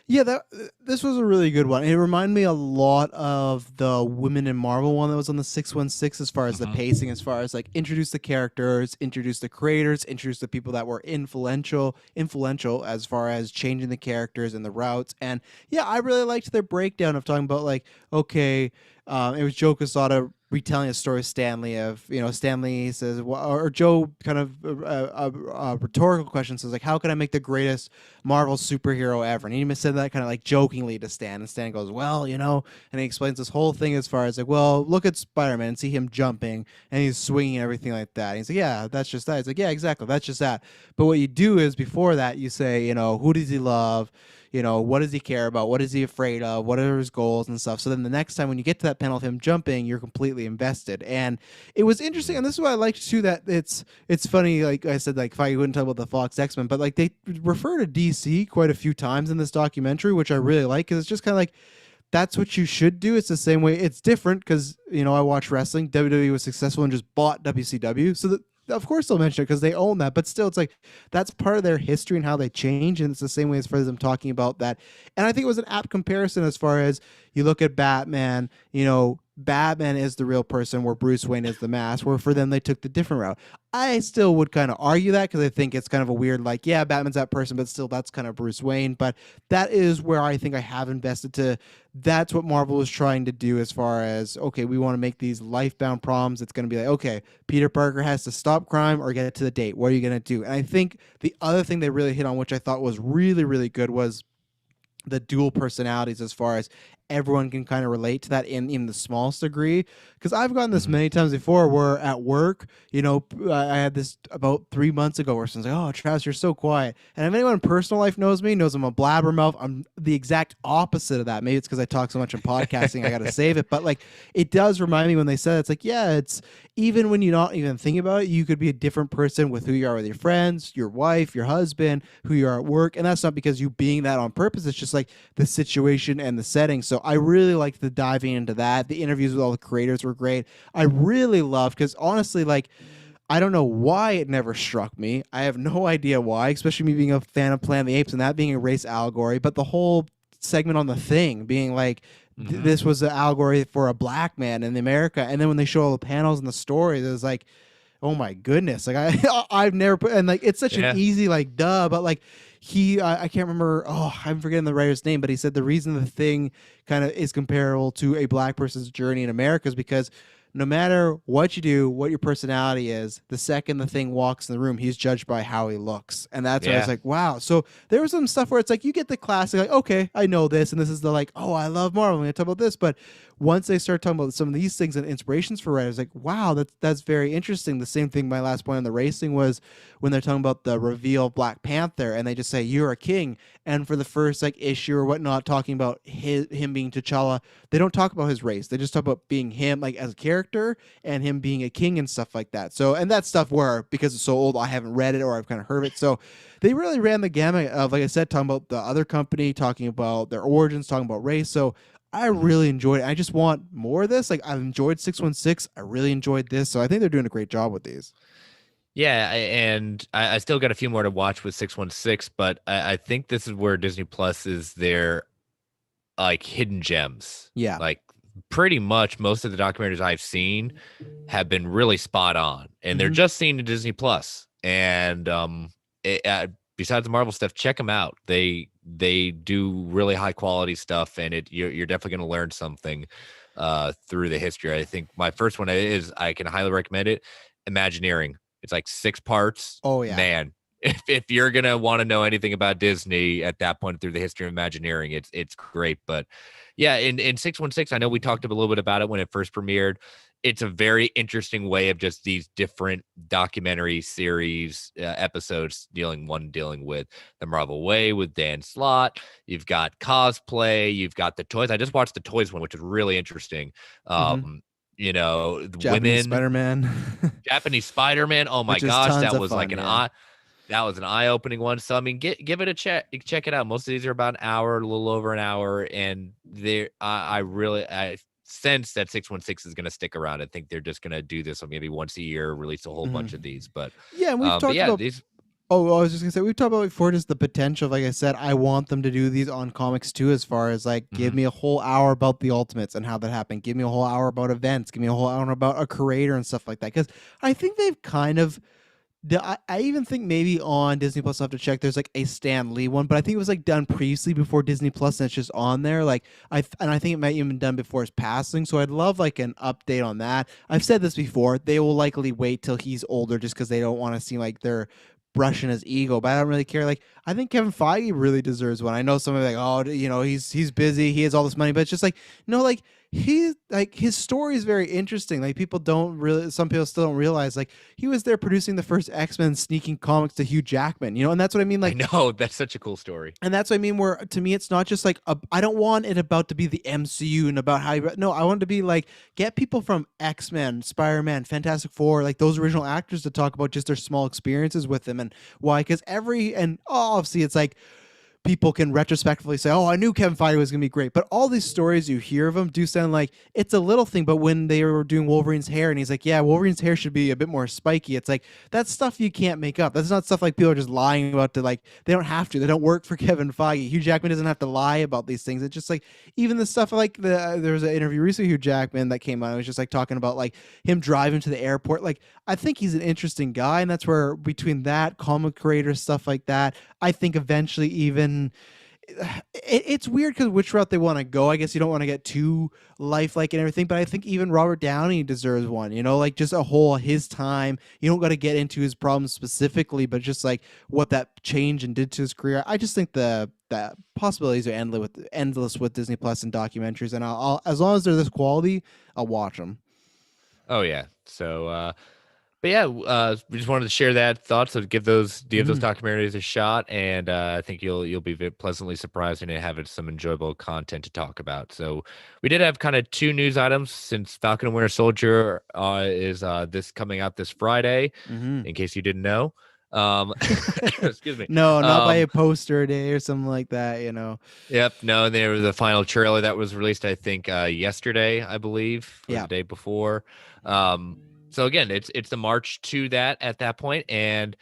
Yeah, this was a really good one. It reminded me a lot of the Women in Marvel one that was on the 616 as far as the Mhm. pacing, as far as like introduce the characters, introduce the creators, introduce the people that were influential as far as changing the characters and the routes. And yeah, I really liked their breakdown of talking about like, okay, it was Joe Quesada retelling a story of Stanley of Stanley says or Joe kind of a rhetorical question says like, how can I make the greatest Marvel superhero ever? And he even said that kind of like jokingly to Stan, and Stan goes, well, and he explains this whole thing as far as like, well, look at Spider-Man and see him jumping and he's swinging and everything like that. And he's like, yeah, that's just that. He's like, yeah, exactly, that's just that. But what you do is before that, you say, who does he love? What does he care about? What is he afraid of? What are his goals and stuff? So then the next time when you get to that panel of him jumping, you're completely invested. And it was interesting, and this is what I liked too, that it's funny, like I said, like I wouldn't talk about the Fox X-Men, but like they refer to DC quite a few times in this documentary, which I really like, because it's just kind of like that's what you should do. It's the same way. It's different because I watch wrestling. WWE was successful and just bought WCW, so that of course they'll mention it because they own that. But still, it's like that's part of their history and how they change, and it's the same way as far as them talking about that. And I think it was an apt comparison as far as you look at Batman. Batman is the real person, where Bruce Wayne is the mask. Where for them they took the different route. I still would kind of argue that because I think it's kind of a weird, like, yeah, Batman's that person, but still that's kind of Bruce Wayne. But that is where I think I have invested to. That's what Marvel is trying to do as far as, okay, we want to make these life-bound problems. It's going to be like, okay, Peter Parker has to stop crime or get it to the date. What are you going to do? And I think the other thing they really hit on, which I thought was really, really good, was the dual personalities, as far as everyone can kind of relate to that in the smallest degree. Because I've gotten this Mhm. many times before where at work, I had this about 3 months ago where someone's like, oh, Travis, you're so quiet. And if anyone in personal life knows me, knows I'm a blabbermouth. I'm the exact opposite of that. Maybe it's because I talk so much in podcasting, I got to save it. But like, it does remind me when they said it's like, yeah, it's even when you're not even thinking about it, you could be a different person with who you are with your friends, your wife, your husband, who you are at work. And that's not because you being that on purpose. It's just like the situation and the setting. So I really liked the diving into that. The interviews with all the creators were great. I really loved, because honestly, like, I don't know why it never struck me. I have no idea why, especially me being a fan of Planet of the Apes and that being a race allegory. But the whole segment on The Thing being like, Mhm. this was an allegory for a black man in America. And then when they show all the panels and the stories, it was like, oh my goodness, like I've never put, and like it's such an Yeah. easy like duh, but like I can't remember, oh, I'm forgetting the writer's name, but he said the reason The Thing kind of is comparable to a black person's journey in America is because no matter what you do, what your personality is, the second the Thing walks in the room, he's judged by how he looks. And that's where I was Yeah. like, wow. So there was some stuff where it's like you get the classic, like, okay, I know this, and this is the like, oh, I love Marvel, I'm gonna talk about this. But once they start talking about some of these things and inspirations for writers, like, wow, that's very interesting. The same thing, my last point on the racing was when they're talking about the reveal of Black Panther, and they just say you're a king. And for the first like issue or whatnot, talking about him being T'Challa, they don't talk about his race. They just talk about being him, like as a character, and him being a king and stuff like that. So, and that stuff where because it's so old, I haven't read it or I've kind of heard it. So, they really ran the gamut of, like I said, talking about the other company, talking about their origins, talking about race. So, I Mhm. really enjoyed it. I just want more of this. Like I've enjoyed 616. I really enjoyed this. So I think they're doing a great job with these. Yeah, and I still got a few more to watch with 616, but I think this is where Disney Plus is their like hidden gems. Yeah. Like pretty much most of the documentaries I've seen have been really spot on, and they're Hmm. just seen to Disney Plus. And besides the Marvel stuff, check them out. They do really high quality stuff, and you're definitely going to learn something through the history. I think my first one is, I can highly recommend it, Imagineering. It's like 6 parts. Oh yeah. Man, if you're gonna want to know anything about Disney at that point through the history of Imagineering, it's great. But yeah, in 616, I know we talked a little bit about it when it first premiered. It's a very interesting way of just these different documentary series episodes dealing with the Marvel Way with Dan Slott. You've got cosplay, you've got the toys. I just watched the toys one, which is really interesting. Hmm. The Japanese women, Spider-Man, Japanese Spider-Man. Oh my which is gosh, tons that of was like fun. an Yeah. eye. That was an eye-opening one. So I mean, give it a check it out. Most of these are about an hour, a little over an hour, and I sense that 616 is going to stick around. I think they're just going to do this maybe once a year, release a whole Hmm. bunch of these. But Yeah, and we've but talked yeah, about. these. Oh, I was just gonna say we've talked about before just the potential. Like I said, I want them to do these on comics too. As far as like, give Mhm. me a whole hour about the Ultimates and how that happened. Give me a whole hour about events. Give me a whole hour about a creator and stuff like that. Because I think they've kind of I even think maybe on Disney Plus, I'll have to check. There's like a Stan Lee one, but I think it was like done previously before Disney Plus, and it's just on there. Like and I think it might even been done before his passing. So I'd love like an update on that. I've said this before. They will likely wait till he's older, just because they don't want to seem like they're brushing his ego. But I don't really care. Like I think Kevin Feige really deserves one. I know some are like, oh, he's busy, he has all this money, but it's just like no, like his story is very interesting. Like people don't really, some people still don't realize like he was there producing the first X-Men sneaking comics to Hugh Jackman, and that's what I mean. I Like, know that's such a cool story. and that's what I mean. Where to me, it's not just like I don't want it about to be the MCU and about how no, I want it to be like get people from X-Men, Spider-Man, Fantastic Four, like those original actors to talk about just their small experiences with them and why. Because obviously it's like people can retrospectively say, "Oh, I knew Kevin Feige was going to be great." But all these stories you hear of him do sound like it's a little thing. But when they were doing Wolverine's hair, and he's like, "Yeah, Wolverine's hair should be a bit more spiky," it's like that's stuff you can't make up. That's not stuff like people are just lying about. To like, they don't have to. They don't work for Kevin Feige. Hugh Jackman doesn't have to lie about these things. It's just like even the stuff like there was an interview recently with Hugh Jackman that came out. It was just like talking about like him driving to the airport. Like I think he's an interesting guy, and that's where between that comic creator stuff like that, I think eventually even it's weird because which route they want to go. I guess you don't want to get too lifelike and everything, but I think even Robert Downey deserves one. Like just a whole his time. You don't got to get into his problems specifically, but just like what that change and did to his career. I just think the possibilities are endless with Disney Plus and documentaries, and I'll as long as they're this quality, I'll watch them. Oh yeah. So but yeah, we just wanted to share that thought. So give those Mm-hmm. documentaries a shot, and I think you'll be pleasantly surprised and have some enjoyable content to talk about. So we did have kind of 2 news items since Falcon and Winter Soldier is this coming out this Friday. Mm-hmm. In case you didn't know, excuse me. No, not by Um, a poster a day or something like that. Yep. No, there was a final trailer that was released, I think, yesterday, I believe, or Yeah. the day before. Um, so again, it's the march to that at that point, and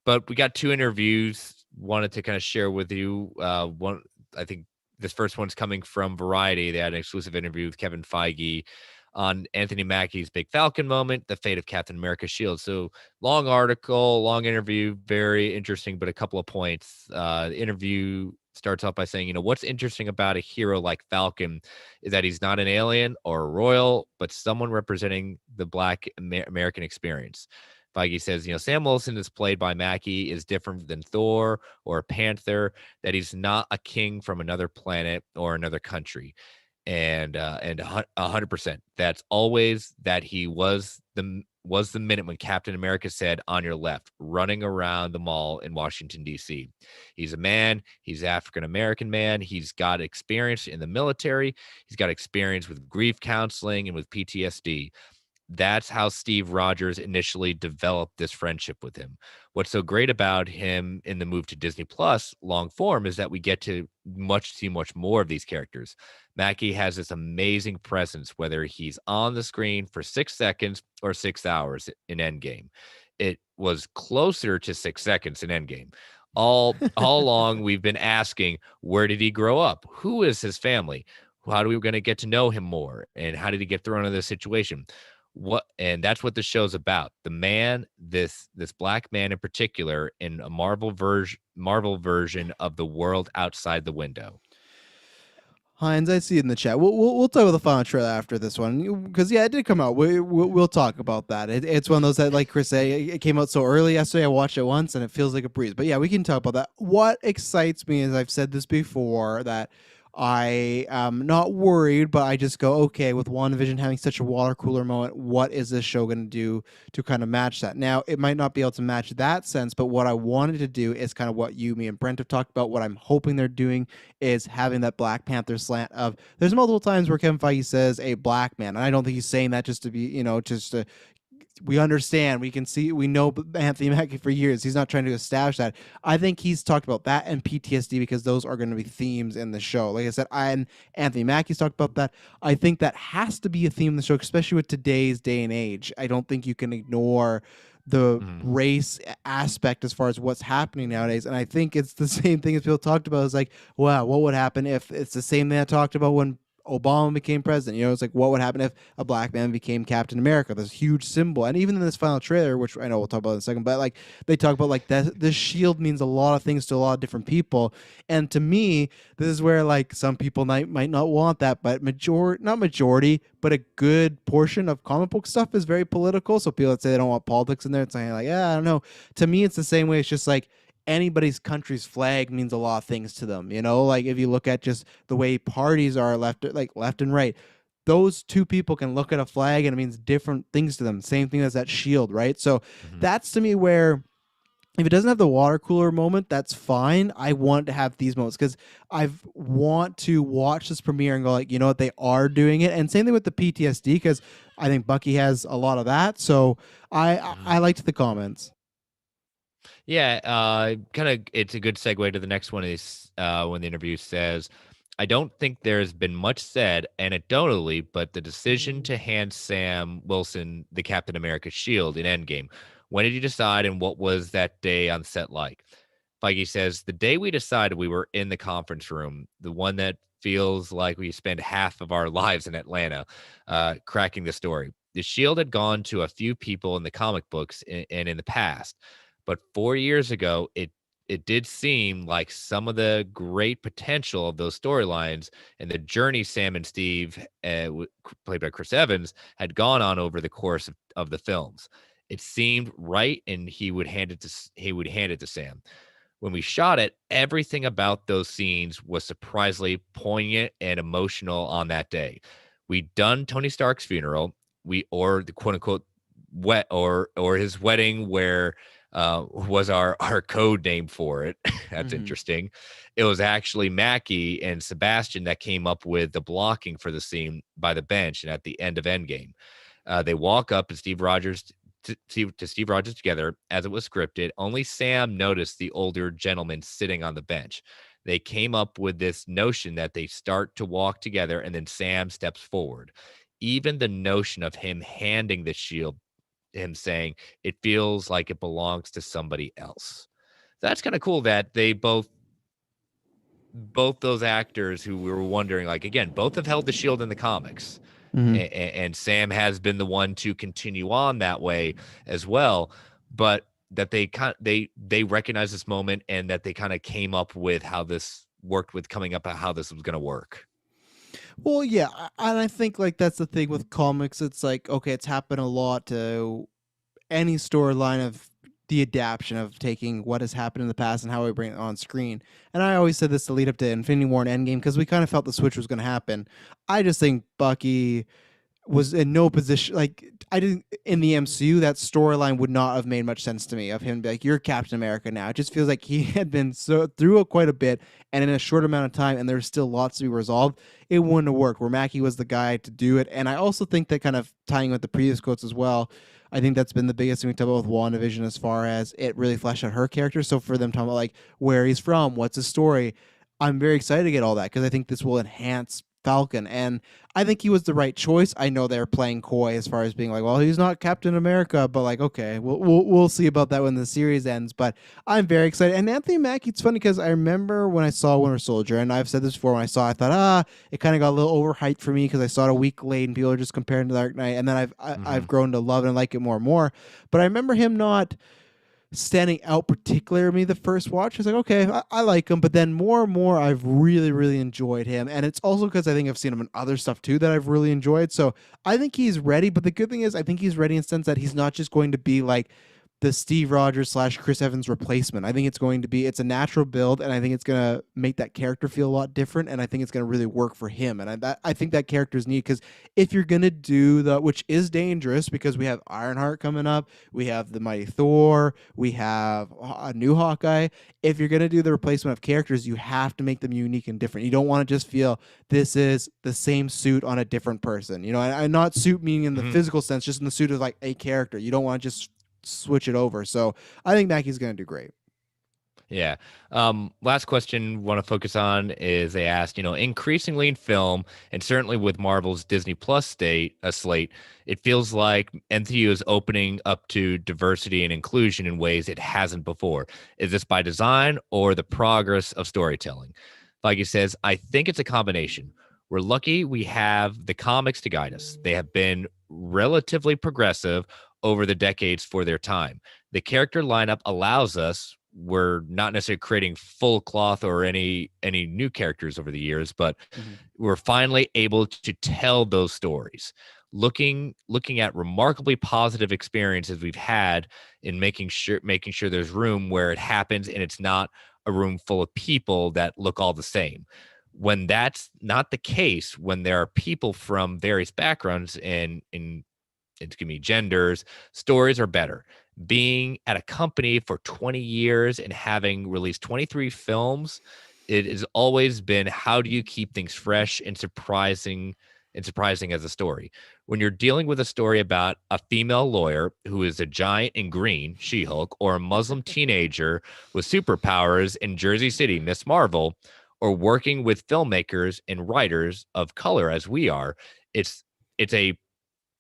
but we got 2 interviews. Wanted to kind of share with you. One, I think this first one's coming from Variety. They had an exclusive interview with Kevin Feige on Anthony Mackie's Big Falcon moment, the fate of Captain America's shield. So long article, long interview, very interesting, but a couple of points. The interview starts off by saying, what's interesting about a hero like Falcon is that he's not an alien or a royal, but someone representing the Black American experience. Feige says, Sam Wilson is played by Mackie is different than Thor or Panther, that he's not a king from another planet or another country. And 100%. That's always that he was the minute when Captain America said on your left, running around the mall in Washington, D.C. He's a man, he's African American man, he's got experience in the military, he's got experience with grief counseling and with PTSD. That's how Steve Rogers initially developed this friendship with him. What's so great about him in the move to Disney Plus long form is that we get to see much more of these characters. Mackie has this amazing presence, whether he's on the screen for 6 seconds or 6 hours in Endgame. It was closer to 6 seconds in Endgame. All along, we've been asking, where did he grow up? Who is his family? How are we going to get to know him more? And how did he get thrown into this situation? And that's what the show's about. The man, this black man in particular, in a Marvel version of the world outside the window. Hines, I see it in the chat. We'll talk about the final trailer after this one because yeah, it did come out. We'll talk about that. It's one of those that, like Chris said, it came out so early yesterday. I watched it once and it feels like a breeze. But yeah, we can talk about that. What excites me is I've said this before that I am not worried, but I just go, okay, with WandaVision having such a water cooler moment, what is this show going to do to kind of match that? Now, it might not be able to match that sense, but what I wanted to do is kind of what you, me, and Brent have talked about. What I'm hoping they're doing is having that Black Panther slant of there's multiple times where Kevin Feige says a black man, and I don't think he's saying that just to be, just to we understand, we can see, we know Anthony Mackie for years. He's not trying to establish that. I think he's talked about that and PTSD because those are going to be themes in the show. Like I said, and Anthony Mackie's talked about that. I think that has to be a theme in the show, especially with today's day and age. I don't think you can ignore the race aspect as far as what's happening nowadays. And I think it's the same thing as people talked about. It's like, wow, what would happen if it's the same thing I talked about when Obama became president? It's like, what would happen if a black man became Captain America? This huge symbol. And even in this final trailer, which I know we'll talk about in a second, but like they talk about like that this shield means a lot of things to a lot of different people. And to me, this is where like some people might not want that, but not majority, but a good portion of comic book stuff is very political. So people that say they don't want politics in there, it's like, yeah, I don't know. To me, it's the same way. It's just like anybody's country's flag means a lot of things to them. Like if you look at just the way parties are left and right, those two people can look at a flag and it means different things to them. Same thing as that shield, right? So that's to me where if it doesn't have the water cooler moment, that's fine. I want to have these moments because I want to watch this premiere and go like, you know what, they are doing it. And same thing with the PTSD because I think Bucky has a lot of that. So I liked the comments. Yeah, kind of. It's a good segue to the next one. Is when the interview says, "I don't think there's been much said anecdotally, but the decision to hand Sam Wilson the Captain America shield in Endgame. When did you decide, and what was that day on set like?" Feige says, "The day we decided, we were in the conference room, the one that feels like we spend half of our lives in Atlanta, cracking the story. The shield had gone to a few people in the comic books and in the past." But 4 years ago, it did seem like some of the great potential of those storylines and the journey Sam and Steve, played by Chris Evans, had gone on over the course of the films. It seemed right, and he would hand it to Sam. When we shot it, everything about those scenes was surprisingly poignant and emotional on that day. We'd done Tony Stark's funeral, or the quote unquote wet or his wedding, where was our code name for it. That's interesting. It was actually Mackie and Sebastian that came up with the blocking for the scene by the bench, and at the end of Endgame, they walk up and Steve Rogers together as it was scripted. Only Sam noticed the older gentleman sitting on the bench. They came up with this notion that they start to walk together and then Sam steps forward. Even the notion of him handing the shield, him saying it feels like it belongs to somebody else. That's kind of cool that they both those actors who we were wondering, like, again, both have held the shield in the comics. And Sam has been the one to continue on that way as well, but that they recognize this moment and that they kind of came up with how this worked with coming up how this was going to work. Well, yeah, and I think like that's the thing with comics. It's like, okay, it's happened a lot to any storyline of the adaptation of taking what has happened in the past and how we bring it on screen. And I always said this to lead up to Infinity War and Endgame because we kind of felt the switch was going to happen. I just think Bucky was in no position. Like I didn't in the MCU, that storyline would not have made much sense to me of him be like, "You're Captain America now." It just feels like he had been so through it quite a bit, and in a short amount of time, and there's still lots to be resolved. It wouldn't have worked. Where Mackie was the guy to do it, and I also think that kind of tying with the previous quotes as well. I think that's been the biggest thing we talk about with WandaVision as far as it really fleshed out her character. So for them talking about like where he's from, what's his story, I'm very excited to get all that because I think this will enhance Falcon, and I think he was the right choice. I know they're playing coy as far as being like, well, he's not Captain America, but like, okay, we'll see about that when the series ends. But I'm very excited. And Anthony Mackie, it's funny because I remember when I saw Winter Soldier, and I've said this before, when I saw it, I thought, it kind of got a little overhyped for me because I saw it a week late, and people are just comparing to Dark Knight, and then I've Hmm. grown to love and like it more and more. But I remember him not standing out particularly the first watch. I was like, okay, I like him, but then more and more, I've really, really enjoyed him, and it's also because I think I've seen him in other stuff too that I've really enjoyed. So I think he's ready. But the good thing is, I think he's ready in the sense that he's not just going to be like the Steve Rogers slash Chris Evans replacement. I think it's a natural build, and I think it's gonna make that character feel a lot different, and I think it's gonna really work for him. And I think that character's neat because if you're gonna do which is dangerous because we have Ironheart coming up, we have the Mighty Thor, we have a new Hawkeye. If you're gonna do the replacement of characters, you have to make them unique and different. You don't want to just feel this is the same suit on a different person. And not suit meaning in the Hmm. physical sense, just in the suit of like a character. You don't want to just switch it over. So I think Mackey's going to do great. Yeah. Last question want to focus on is they asked, increasingly in film and certainly with Marvel's Disney Plus slate, it feels like MCU is opening up to diversity and inclusion in ways it hasn't before. Is this by design or the progress of storytelling? Feige says, I think it's a combination. We're lucky we have the comics to guide us. They have been relatively progressive over the decades for their time. The character lineup allows us, we're not necessarily creating full cloth or any new characters over the years, but Mm-hmm. we're finally able to tell those stories. Looking at remarkably positive experiences we've had in making sure there's room where it happens and it's not a room full of people that look all the same. When that's not the case, when there are people from various backgrounds and it's gonna be genders, stories are better. Being at a company for 20 years and having released 23 films, it has always been how do you keep things fresh and surprising as a story. When you're dealing with a story about a female lawyer who is a giant in green, She-Hulk, or a Muslim teenager with superpowers in Jersey City, Miss Marvel, or working with filmmakers and writers of color as we are, it's it's a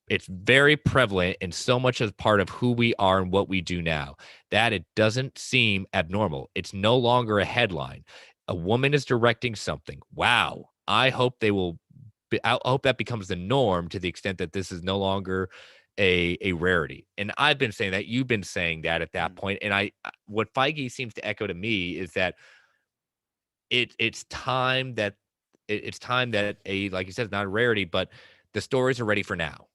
it's very prevalent and so much as part of who we are and what we do now that it doesn't seem abnormal. It's no longer a headline. A woman is directing something. Wow. I hope that becomes the norm to the extent that this is no longer a rarity. And I've been saying that, you've been saying that at that point. And what Feige seems to echo to me is that it's time that it's time that like you said, it's not a rarity, but the stories are ready for now.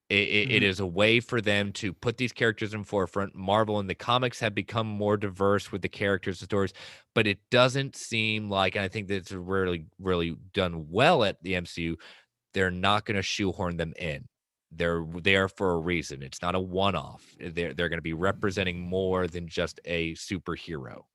It Mm-hmm. is a way for them to put these characters in forefront. Marvel and the comics have become more diverse with the characters and stories, but it doesn't seem like, and I think that's really, really done well at the MCU. They're not going to shoehorn them in. They're there for a reason. It's not a one-off. They're going to be representing more than just a superhero.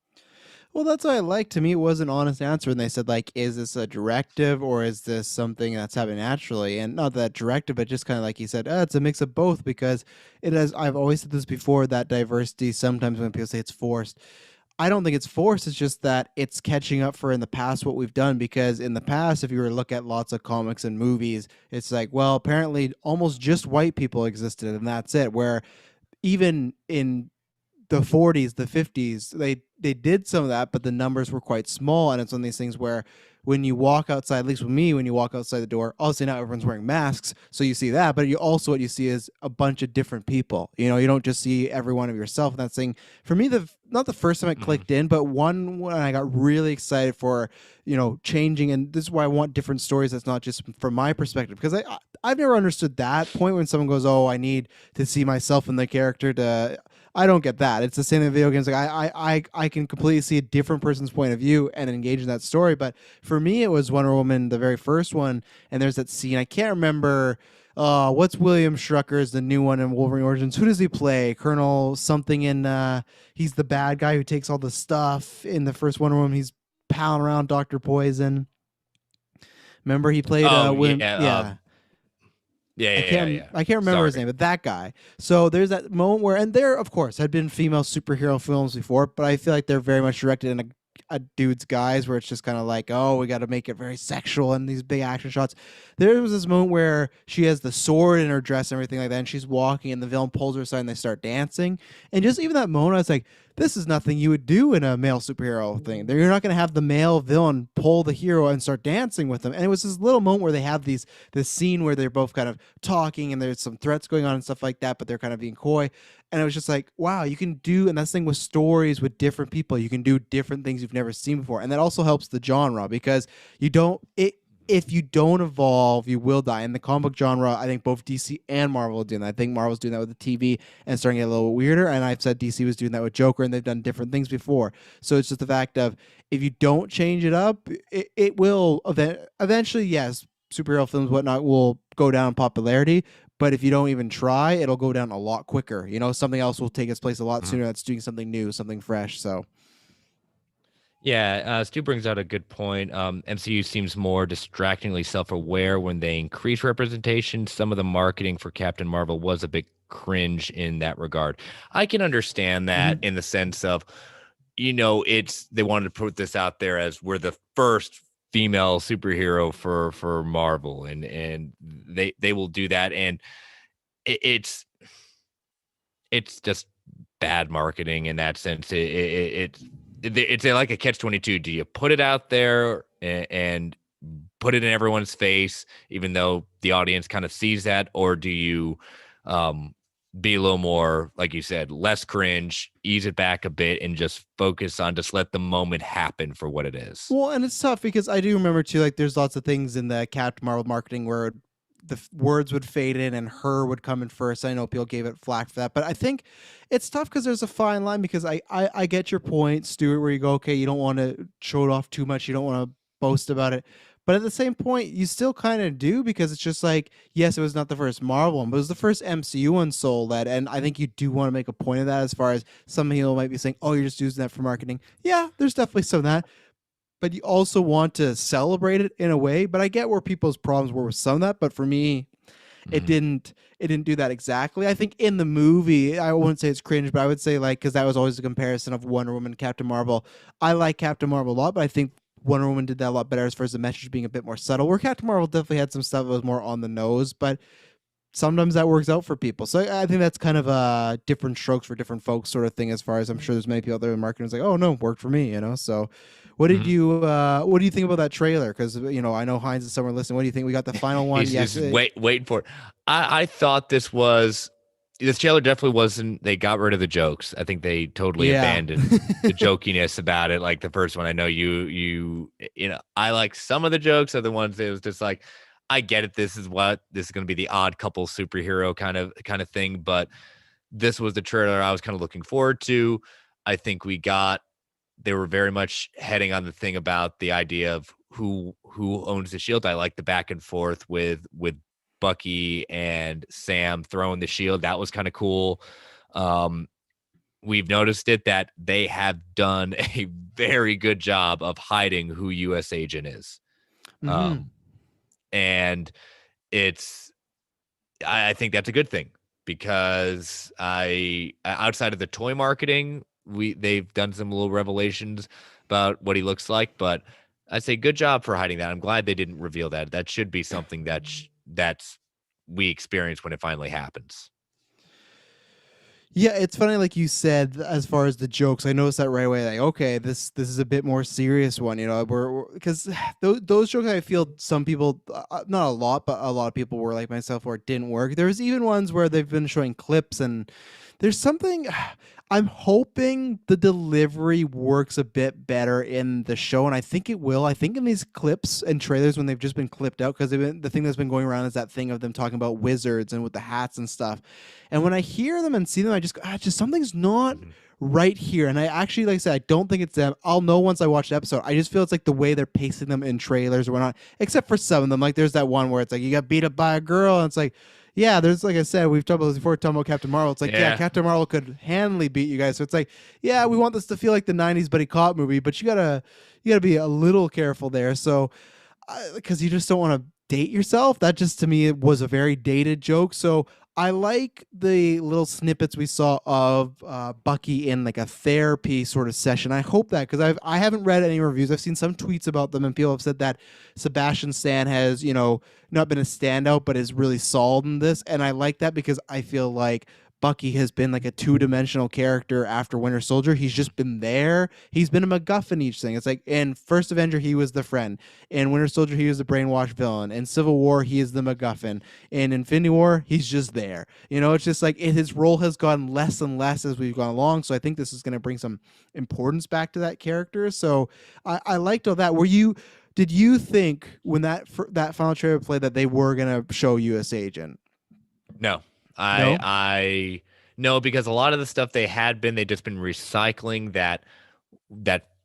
Well, that's what I like. To me, it was an honest answer. And they said, like, is this a directive or is this something that's happening naturally? And not that directive, but just kind of like you said, it's a mix of both because it has, I've always said this before, that diversity, sometimes when people say it's forced, I don't think it's forced. It's just that it's catching up for in the past what we've done. Because in the past, if you were to look at lots of comics and movies, it's like, well, apparently almost just white people existed and that's it. Where even in the 40s, the 50s, they did some of that, but the numbers were quite small. And it's one of these things where when you walk outside, at least with me, when you walk outside the door, obviously now everyone's wearing masks, so you see that, but you also what you see is a bunch of different people. You don't just see every one of yourself. And that's thing for me, the not the first time it Mhm. clicked in, but one when I got really excited for changing, and this is why I want different stories. That's not just from my perspective, because I've never understood that point when someone goes, "Oh, I need to see myself in the character to." I don't get that. It's the same in video games. Like I can completely see a different person's point of view and engage in that story. But for me, it was Wonder Woman, the very first one, and there's that scene. I can't remember. What's William Strucker's the new one in Wolverine Origins? Who does he play? Colonel something in. He's the bad guy who takes all the stuff in the first Wonder Woman. He's palling around Doctor Poison. Remember he played Oh William. yeah, Yeah, yeah, I yeah, yeah, can't yeah. I can't remember his Sorry. name, but that guy. So there's that moment where, and there of course had been female superhero films before, but I feel like they're very much directed in a dude's guise where it's just kind of like, oh, we got to make it very sexual and these big action shots. There was this moment where she has the sword in her dress and everything like that, and she's walking, and the villain pulls her aside and they start dancing. And just even that moment, I was like, this is nothing you would do in a male superhero thing. You're not going to have the male villain pull the hero and start dancing with them. And it was this little moment where they have this scene where they're both kind of talking and there's some threats going on and stuff like that, but they're kind of being coy. And it was just like, wow, you can do, and that's the thing with stories with different people, you can do different things you've never seen before. And that also helps the genre because if you don't evolve, you will die. In the comic book genre, I think both DC and Marvel are doing that. I think Marvel's doing that with the TV and starting to get a little weirder. And I've said DC was doing that with Joker, and they've done different things before. So it's just the fact of if you don't change it up, it will eventually, yes, superhero films, whatnot, will go down in popularity. But if you don't even try, it'll go down a lot quicker. Something else will take its place a lot sooner. That's doing something new, something fresh. So. Yeah, Stu brings out a good point. MCU seems more distractingly self-aware when they increase representation. Some of the marketing for Captain Marvel was a bit cringe in that regard. I can understand that in the sense of, they wanted to put this out there as we're the first female superhero for Marvel, and they will do that, and it's just bad marketing in that sense. It's like a catch-22. Do you put it out there and put it in everyone's face, even though the audience kind of sees that, or do you be a little more, like you said, less cringe, ease it back a bit, and just focus on just let the moment happen for what it is? Well, and it's tough because I do remember too, like there's lots of things in the Captain Marvel marketing where the words would fade in and her would come in first. I know people gave it flack for that, but I think it's tough because there's a fine line because I get your point, Stuart, where you go, okay, you don't want to show it off too much. You don't want to boast about it. But at the same point, you still kind of do because it's just like, yes, it was not the first Marvel one, but it was the first MCU one soul-led. And I think you do want to make a point of that as far as some people might be saying, oh, you're just using that for marketing. Yeah, there's definitely some of that. But you also want to celebrate it in a way. But I get where people's problems were with some of that. But for me, it didn't do that exactly. I think in the movie, I wouldn't say it's cringe, but I would say because that was always a comparison of Wonder Woman and Captain Marvel. I like Captain Marvel a lot, but I think Wonder Woman did that a lot better as far as the message being a bit more subtle, where Captain Marvel definitely had some stuff that was more on the nose, but sometimes that works out for people. So I think that's kind of a different strokes for different folks sort of thing, as far as I'm sure there's many people there in marketing who's like, oh no, worked for me, So what do you think about that trailer? Because I know Heinz and someone listening. What do you think? We got the final one. He's waiting for it. I thought this trailer definitely wasn't. They got rid of the jokes. I think they totally abandoned the jokiness about it. Like the first one, I know I like some of the jokes. Are the ones that was just like, I get it. This is going to be the odd couple superhero kind of thing. But this was the trailer I was kind of looking forward to. I think they were very much heading on the thing about the idea of who owns the shield. I like the back and forth with Bucky and Sam throwing the shield. That was kind of cool. We've noticed that they have done a very good job of hiding who US Agent is. And I think that's a good thing because outside of the toy marketing, they've done some little revelations about what he looks like, but I say good job for hiding that. I'm glad they didn't reveal that. That should be something that's we experience when it finally happens. Yeah, it's funny, like you said, as far as the jokes, I noticed that right away. Like, okay, this is a bit more serious one, because those jokes, I feel some people, not a lot, but a lot of people were like myself, where it didn't work. There's even ones where they've been showing clips, and there's something. I'm hoping the delivery works a bit better in the show, and I think it will. I think in these clips and trailers when they've just been clipped out, because the thing that's been going around is that thing of them talking about wizards and with the hats and stuff. And when I hear them and see them, I just something's not right here. And I actually, like I said, I don't think it's them. I'll know once I watch the episode. I just feel it's like the way they're pacing them in trailers or whatnot, except for some of them. Like there's that one where it's like you got beat up by a girl, and it's like, yeah, there's, like I said, we've talked about this before, talking about Captain Marvel. It's like, yeah, Captain Marvel could handily beat you guys. So it's like, yeah, we want this to feel like the 90s buddy cop movie, but you gotta be a little careful there. So, because you just don't want to date yourself. That just, to me, it was a very dated joke. So I like the little snippets we saw of Bucky in like a therapy sort of session. I hope that because I haven't read any reviews. I've seen some tweets about them, and people have said that Sebastian Stan has not been a standout, but is really solid in this. And I like that because I feel like Bucky has been like a two-dimensional character after Winter Soldier. He's just been there. He's been a MacGuffin each thing. It's like in First Avenger, he was the friend. In Winter Soldier, he was the brainwashed villain. In Civil War, he is the MacGuffin. In Infinity War, he's just there. It's just like his role has gotten less and less as we've gone along. So I think this is going to bring some importance back to that character. So I liked all that. Did you think when that final trailer played that they were going to show U.S. Agent? No, No, I no, because a lot of the stuff they just been recycling that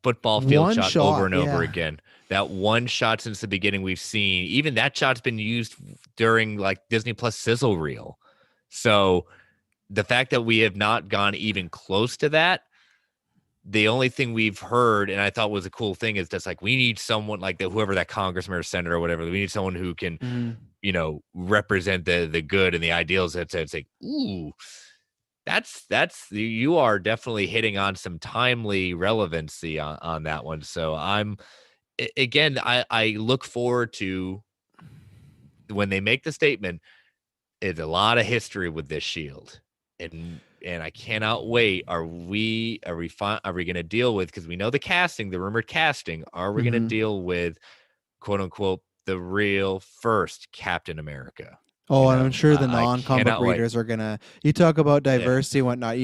football field one shot over shot. and over Yeah. again. That one shot since the beginning we've seen. Even that shot's been used during like Disney Plus sizzle reel. So the fact that we have not gone even close to that, the only thing we've heard, and I thought was a cool thing, is just like we need someone like whoever that congressman or senator or whatever. We need someone who can, Mm-hmm. represent the good and the ideals. It's like, ooh, that's you are definitely hitting on some timely relevancy on that one. So again, I look forward to when they make the statement. It's a lot of history with this shield, and I cannot wait. Are we going to deal with, because we know the casting, the rumored casting, are we going to Mm-hmm. deal with quote unquote the real first Captain America? Oh, and I'm sure the I non-comic cannot wait. readers are gonna. You talk about Yeah. diversity and whatnot.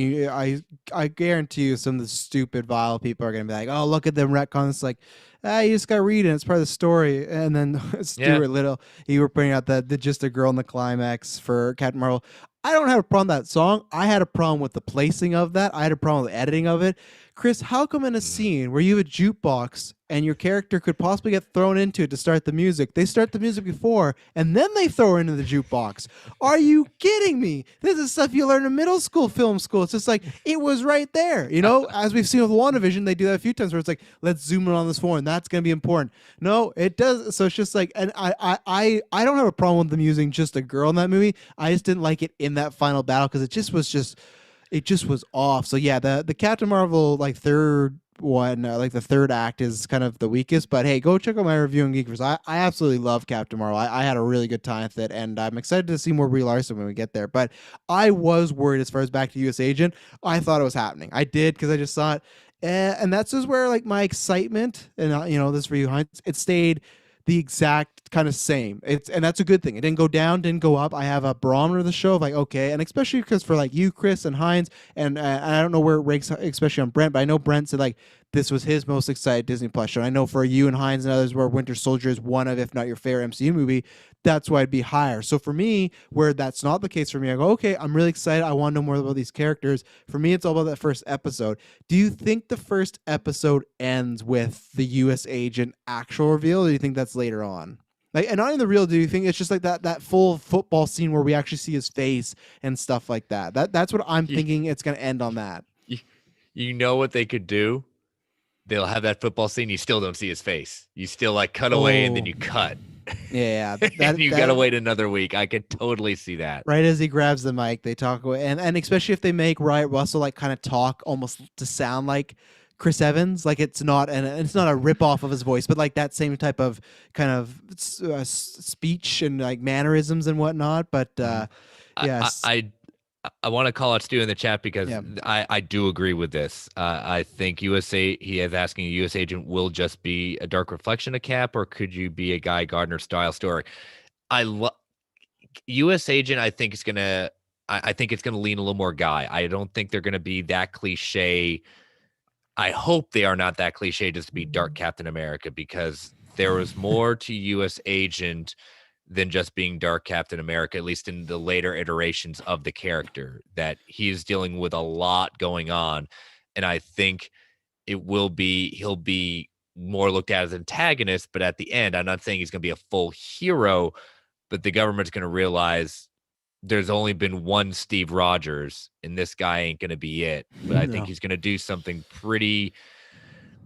I guarantee you, some of the stupid, vile people are gonna be like, "Oh, look at them retcons." It's like, you just gotta read it. It's part of the story. And then Yeah. Stuart Little, you were pointing out that the just a girl in the climax for Captain Marvel. I don't have a problem with that song. I had a problem with the placing of that. I had a problem with the editing of it. Chris, how come in a Mhm. scene where you have a jukebox and your character could possibly get thrown into it to start the music, they start the music before and then they throw her into the jukebox? Are you kidding me? This is stuff you learn in middle school, film school. It's just like it was right there. As we've seen with WandaVision, they do that a few times where it's like, let's zoom in on this one. That's going to be important. No, it does. So it's just like, and I don't have a problem with them using just a girl in that movie. I just didn't like it in that final battle because it just was off. So yeah, the Captain Marvel like third one, like the third act is kind of the weakest. But hey, go check out my review on Geekverse. I absolutely love Captain Marvel. I had a really good time with it, and I'm excited to see more Brie Larson when we get there. But I was worried as far as back to U.S. Agent. I thought it was happening. I did because I just thought, and that's just where like my excitement and this review, it stayed the exact kind of same. And that's a good thing. It didn't go down, didn't go up. I have a barometer of the show of like, okay, and especially because for like you, Chris and Heinz, and I don't know where it ranks, especially on Brent, but I know Brent said like this was his most excited Disney Plus show. And I know for you and Heinz and others, where Winter Soldier is one of, if not your favorite MCU movie, that's why it'd be higher. So for me, where that's not the case for me, I go, okay, I'm really excited. I want to know more about these characters. For me, it's all about that first episode. Do you think the first episode ends with the U.S. agent actual reveal, or do you think that's later on? Like, and not in the real. Do you think it's just like that full football scene where we actually see his face and stuff like that? That's what I'm You, thinking. It's gonna end on that. you, you know what they could do? They'll have that football scene. You still don't see his face. You still like cut away and then Oh, you cut. yeah, And that you gotta that wait another week. I could totally see that. right as he grabs the mic, they talk away, and especially if they make Riot Russell like kind of talk almost to sound like Chris Evans, like it's not a rip off of his voice, but like that same type of kind of speech and like mannerisms and whatnot. But Mhm. I yes, I want to call out Stu in the chat because yeah. I do agree with this. I think USA he is asking a U.S. agent will just be a dark reflection of Cap, or could you be a Guy Gardner style story? I love U.S. agent. I think it's gonna lean a little more Guy. I don't think they're gonna be that cliche. I hope they are not that cliche just to be dark Captain America, because there was more to U.S. agent than just being dark Captain America, at least in the later iterations of the character, that he is dealing with a lot going on. And I think he'll be more looked at as an antagonist, but at the end, I'm not saying he's going to be a full hero, but the government's going to realize there's only been one Steve Rogers, and this guy ain't going to be it. But I think No. he's going to do something pretty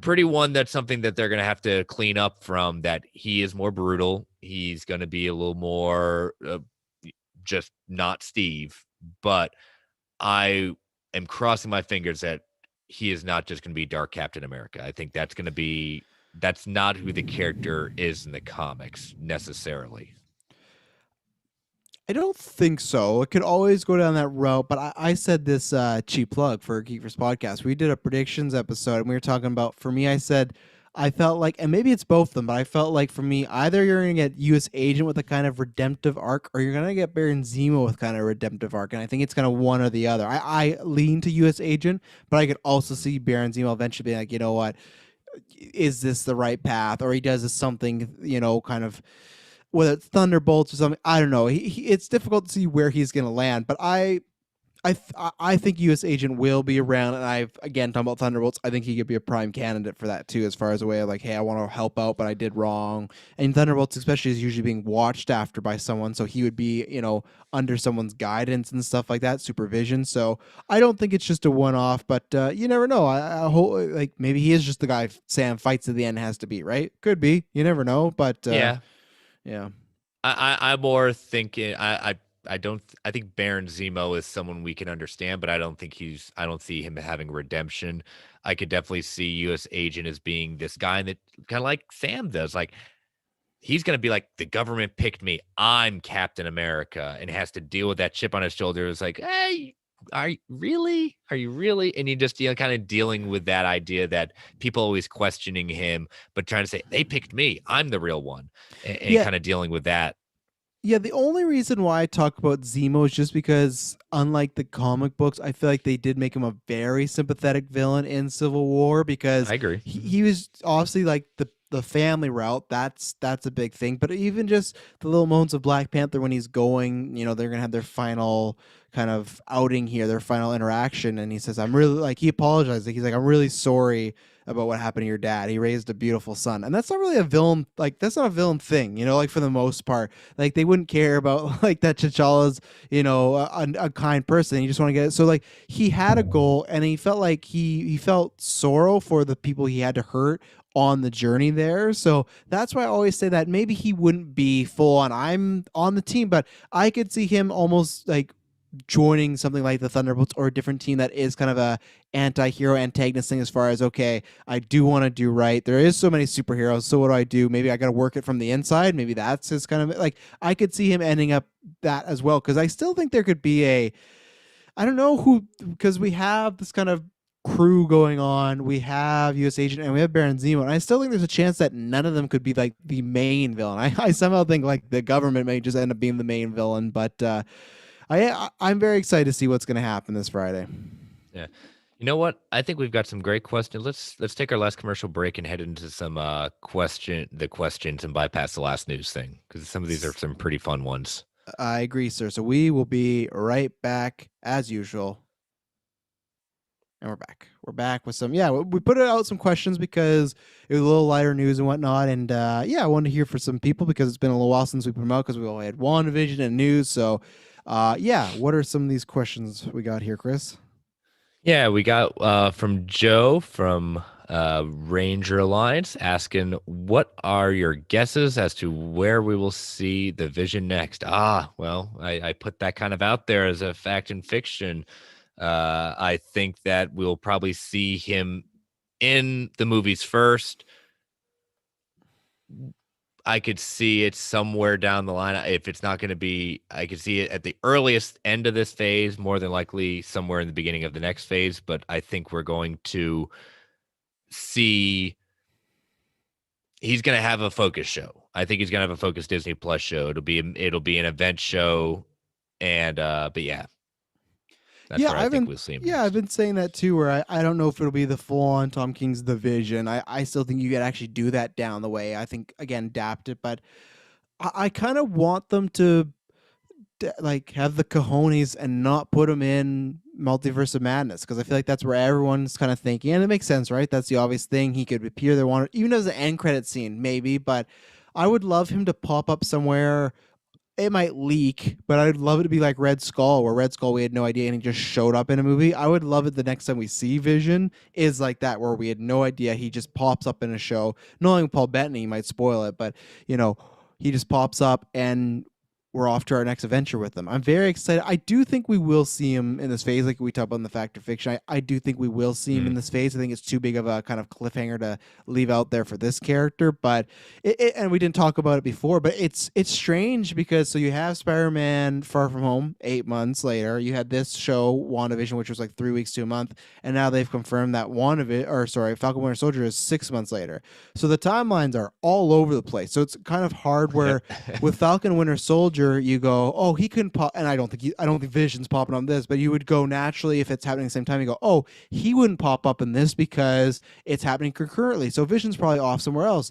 one that's something that they're going to have to clean up from, that he is more brutal. He's going to be a little more just not Steve. But I am crossing my fingers that he is not just going to be Dark Captain America. I think that's not who the character is in the comics necessarily. I don't think so. It could always go down that route, but I said this cheap plug for Geekverse podcast. We did a predictions episode, and we were talking about. For me, I said I felt like, and maybe it's both of them, but I felt like for me, either you're going to get U.S. Agent with a kind of redemptive arc, or you're going to get Baron Zemo with kind of redemptive arc, and I think it's kind of one or the other. I lean to U.S. Agent, but I could also see Baron Zemo eventually being like, you know what, is this the right path, or he does something, kind of whether it's Thunderbolts or something. I don't know. It's difficult to see where he's going to land, but I think U.S. Agent will be around, and I've again talking about Thunderbolts. I think he could be a prime candidate for that too, as far as a way of like, hey, I want to help out, but I did wrong. And Thunderbolts, especially, is usually being watched after by someone, so he would be, under someone's guidance and stuff like that, supervision. So I don't think it's just a one-off, but you never know. I hope like maybe he is just the guy Sam fights at the end has to be right. Could be. You never know, but Yeah, yeah. I'm more thinking. I think Baron Zemo is someone we can understand, but I don't see him having redemption. I could definitely see U.S. Agent as being this guy that kind of like Sam does. Like he's going to be like, the government picked me. I'm Captain America, and has to deal with that chip on his shoulder. It's like, hey, are you really? Are you really? And you just, kind of dealing with that idea that people always questioning him, but trying to say, they picked me. I'm the real one. And Yeah, kind of dealing with that. Yeah, the only reason why I talk about Zemo is just because, unlike the comic books, I feel like they did make him a very sympathetic villain in Civil War because I agree. he was obviously like the family route. That's a big thing. But even just the little moments of Black Panther when he's going, they're gonna have their final kind of outing here, their final interaction, and he says, "I'm really like," he apologized. Like, he's like, "I'm really sorry about what happened to your dad. He raised a beautiful son," and that's not really a villain. Like, that's not a villain thing, like for the most part. Like, they wouldn't care about like that T'Challa's, a kind person. You just want to get it. So like he had a goal, and he felt like he felt sorrow for the people he had to hurt on the journey there. So that's why I always say that maybe he wouldn't be full on, I'm on the team, but I could see him almost like joining something like the Thunderbolts or a different team that is kind of a anti-hero antagonist thing, as far as, okay, I do want to do right. There is so many superheroes, so what do I do? Maybe I got to work it from the inside. Maybe that's his kind of like, I could see him ending up that as well, because I still think there could be I don't know who, because we have this kind of crew going on. We have U.S. Agent and we have Baron Zemo, and I still think there's a chance that none of them could be like the main villain. I somehow think like the government may just end up being the main villain, but I'm very excited to see what's going to happen this Friday. Yeah. You know what? I think we've got some great questions. Let's take our last commercial break and head into some questions and bypass the last news thing, because some of these are some pretty fun ones. I agree, sir. So we will be right back as usual. And we're back. We're back with some, we put out some questions because it was a little lighter news and whatnot. And I wanted to hear from some people because it's been a little while since we put them out, because we only had WandaVision and news. So, what are some of these questions we got here, Chris? Yeah, we got from Joe from Ranger Alliance asking, what are your guesses as to where we will see the Vision next? Well, I put that kind of out there as a fact and fiction. I think that we'll probably see him in the movies first. I could see it somewhere down the line. If it's not going to be, I could see it at the earliest end of this phase, more than likely somewhere in the beginning of the next phase. But I think we're going to see, he's going to have a focus show. I think he's going to have a focus Disney Plus show. It'll be an event show. And, but yeah, that's where I think we'll see him. Yeah, I've been saying that too, where I don't know if it'll be the full on Tom King's The Vision. I still think you could actually do that down the way. I think, again, adapt it, but I kind of want them to like have the cojones and not put him in Multiverse of Madness, because I feel like that's where everyone's kind of thinking, and it makes sense, right? That's the obvious thing. He could appear there, even as an end credit scene, maybe, but I would love him to pop up somewhere. It might leak, but I'd love it to be like Red Skull, where Red Skull, we had no idea and he just showed up in a movie. I would love it the next time we see Vision is like that, where we had no idea. He just pops up in a show. Knowing Paul Bettany might spoil it, but he just pops up and we're off to our next adventure with them. I'm very excited. I do think we will see him in this phase, like we talked about in the Fact or Fiction. I do think we will see him in Mm, this phase. I think it's too big of a kind of cliffhanger to leave out there for this character. But and we didn't talk about it before, but it's strange because so you have Spider-Man Far From Home 8 months later. You had this show WandaVision, which was like 3 weeks to a month, and now they've confirmed that Falcon Winter Soldier is 6 months later. So the timelines are all over the place. So it's kind of hard where yep. with Falcon Winter Soldier, you go, oh, he couldn't pop, and I don't think Vision's popping on this, but you would go naturally if it's happening at the same time. You go, oh, he wouldn't pop up in this because it's happening concurrently. So Vision's probably off somewhere else.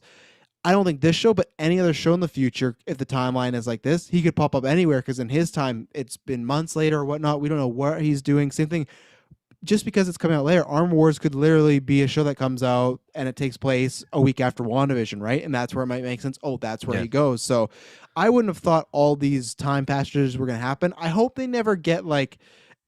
I don't think this show, but any other show in the future, if the timeline is like this, he could pop up anywhere because in his time, it's been months later or whatnot. We don't know what he's doing. Same thing just because it's coming out later, Armor Wars could literally be a show that comes out and it takes place a week after WandaVision, right? And that's where it might make sense. Oh, that's where Yeah. he goes. So I wouldn't have thought all these time passages were going to happen. I hope they never get like,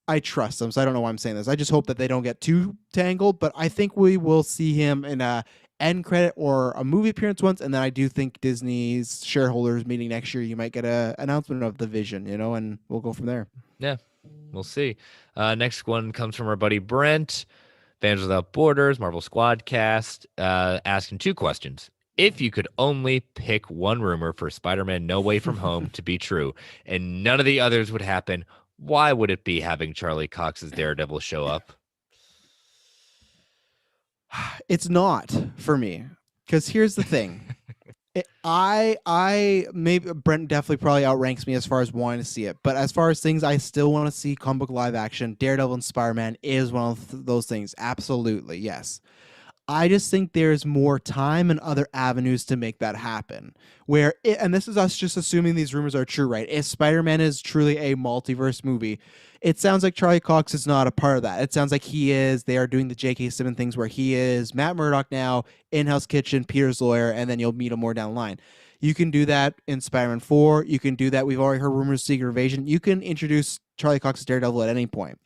I trust them. So I don't know why I'm saying this. I just hope that they don't get too tangled, but I think we will see him in a end credit or a movie appearance once. And then I do think Disney's shareholders meeting next year, you might get an announcement of the Vision, and we'll go from there. Yeah. We'll see. Next one comes from our buddy Brent, Fans Without Borders, Marvel Squadcast, asking 2 questions. If you could only pick one rumor for Spider-Man No Way From Home to be true, and none of the others would happen, why would it be having Charlie Cox's Daredevil show up? It's not for me because here's the thing. I maybe Brent definitely probably outranks me as far as wanting to see it, but as far as things I still want to see comic book live action, Daredevil and Spider-Man is one of those things. Absolutely, yes. I just think there's more time and other avenues to make that happen. And this is us just assuming these rumors are true, right? If Spider-Man is truly a multiverse movie, it sounds like Charlie Cox is not a part of that. It sounds like they are doing the J.K. Simmons things where he is Matt Murdock now, in-house kitchen, Peter's lawyer, and then you'll meet him more down the line. You can do that in Spider-Man 4. You can do that. We've already heard rumors of Secret Invasion. You can introduce Charlie Cox's Daredevil at any point.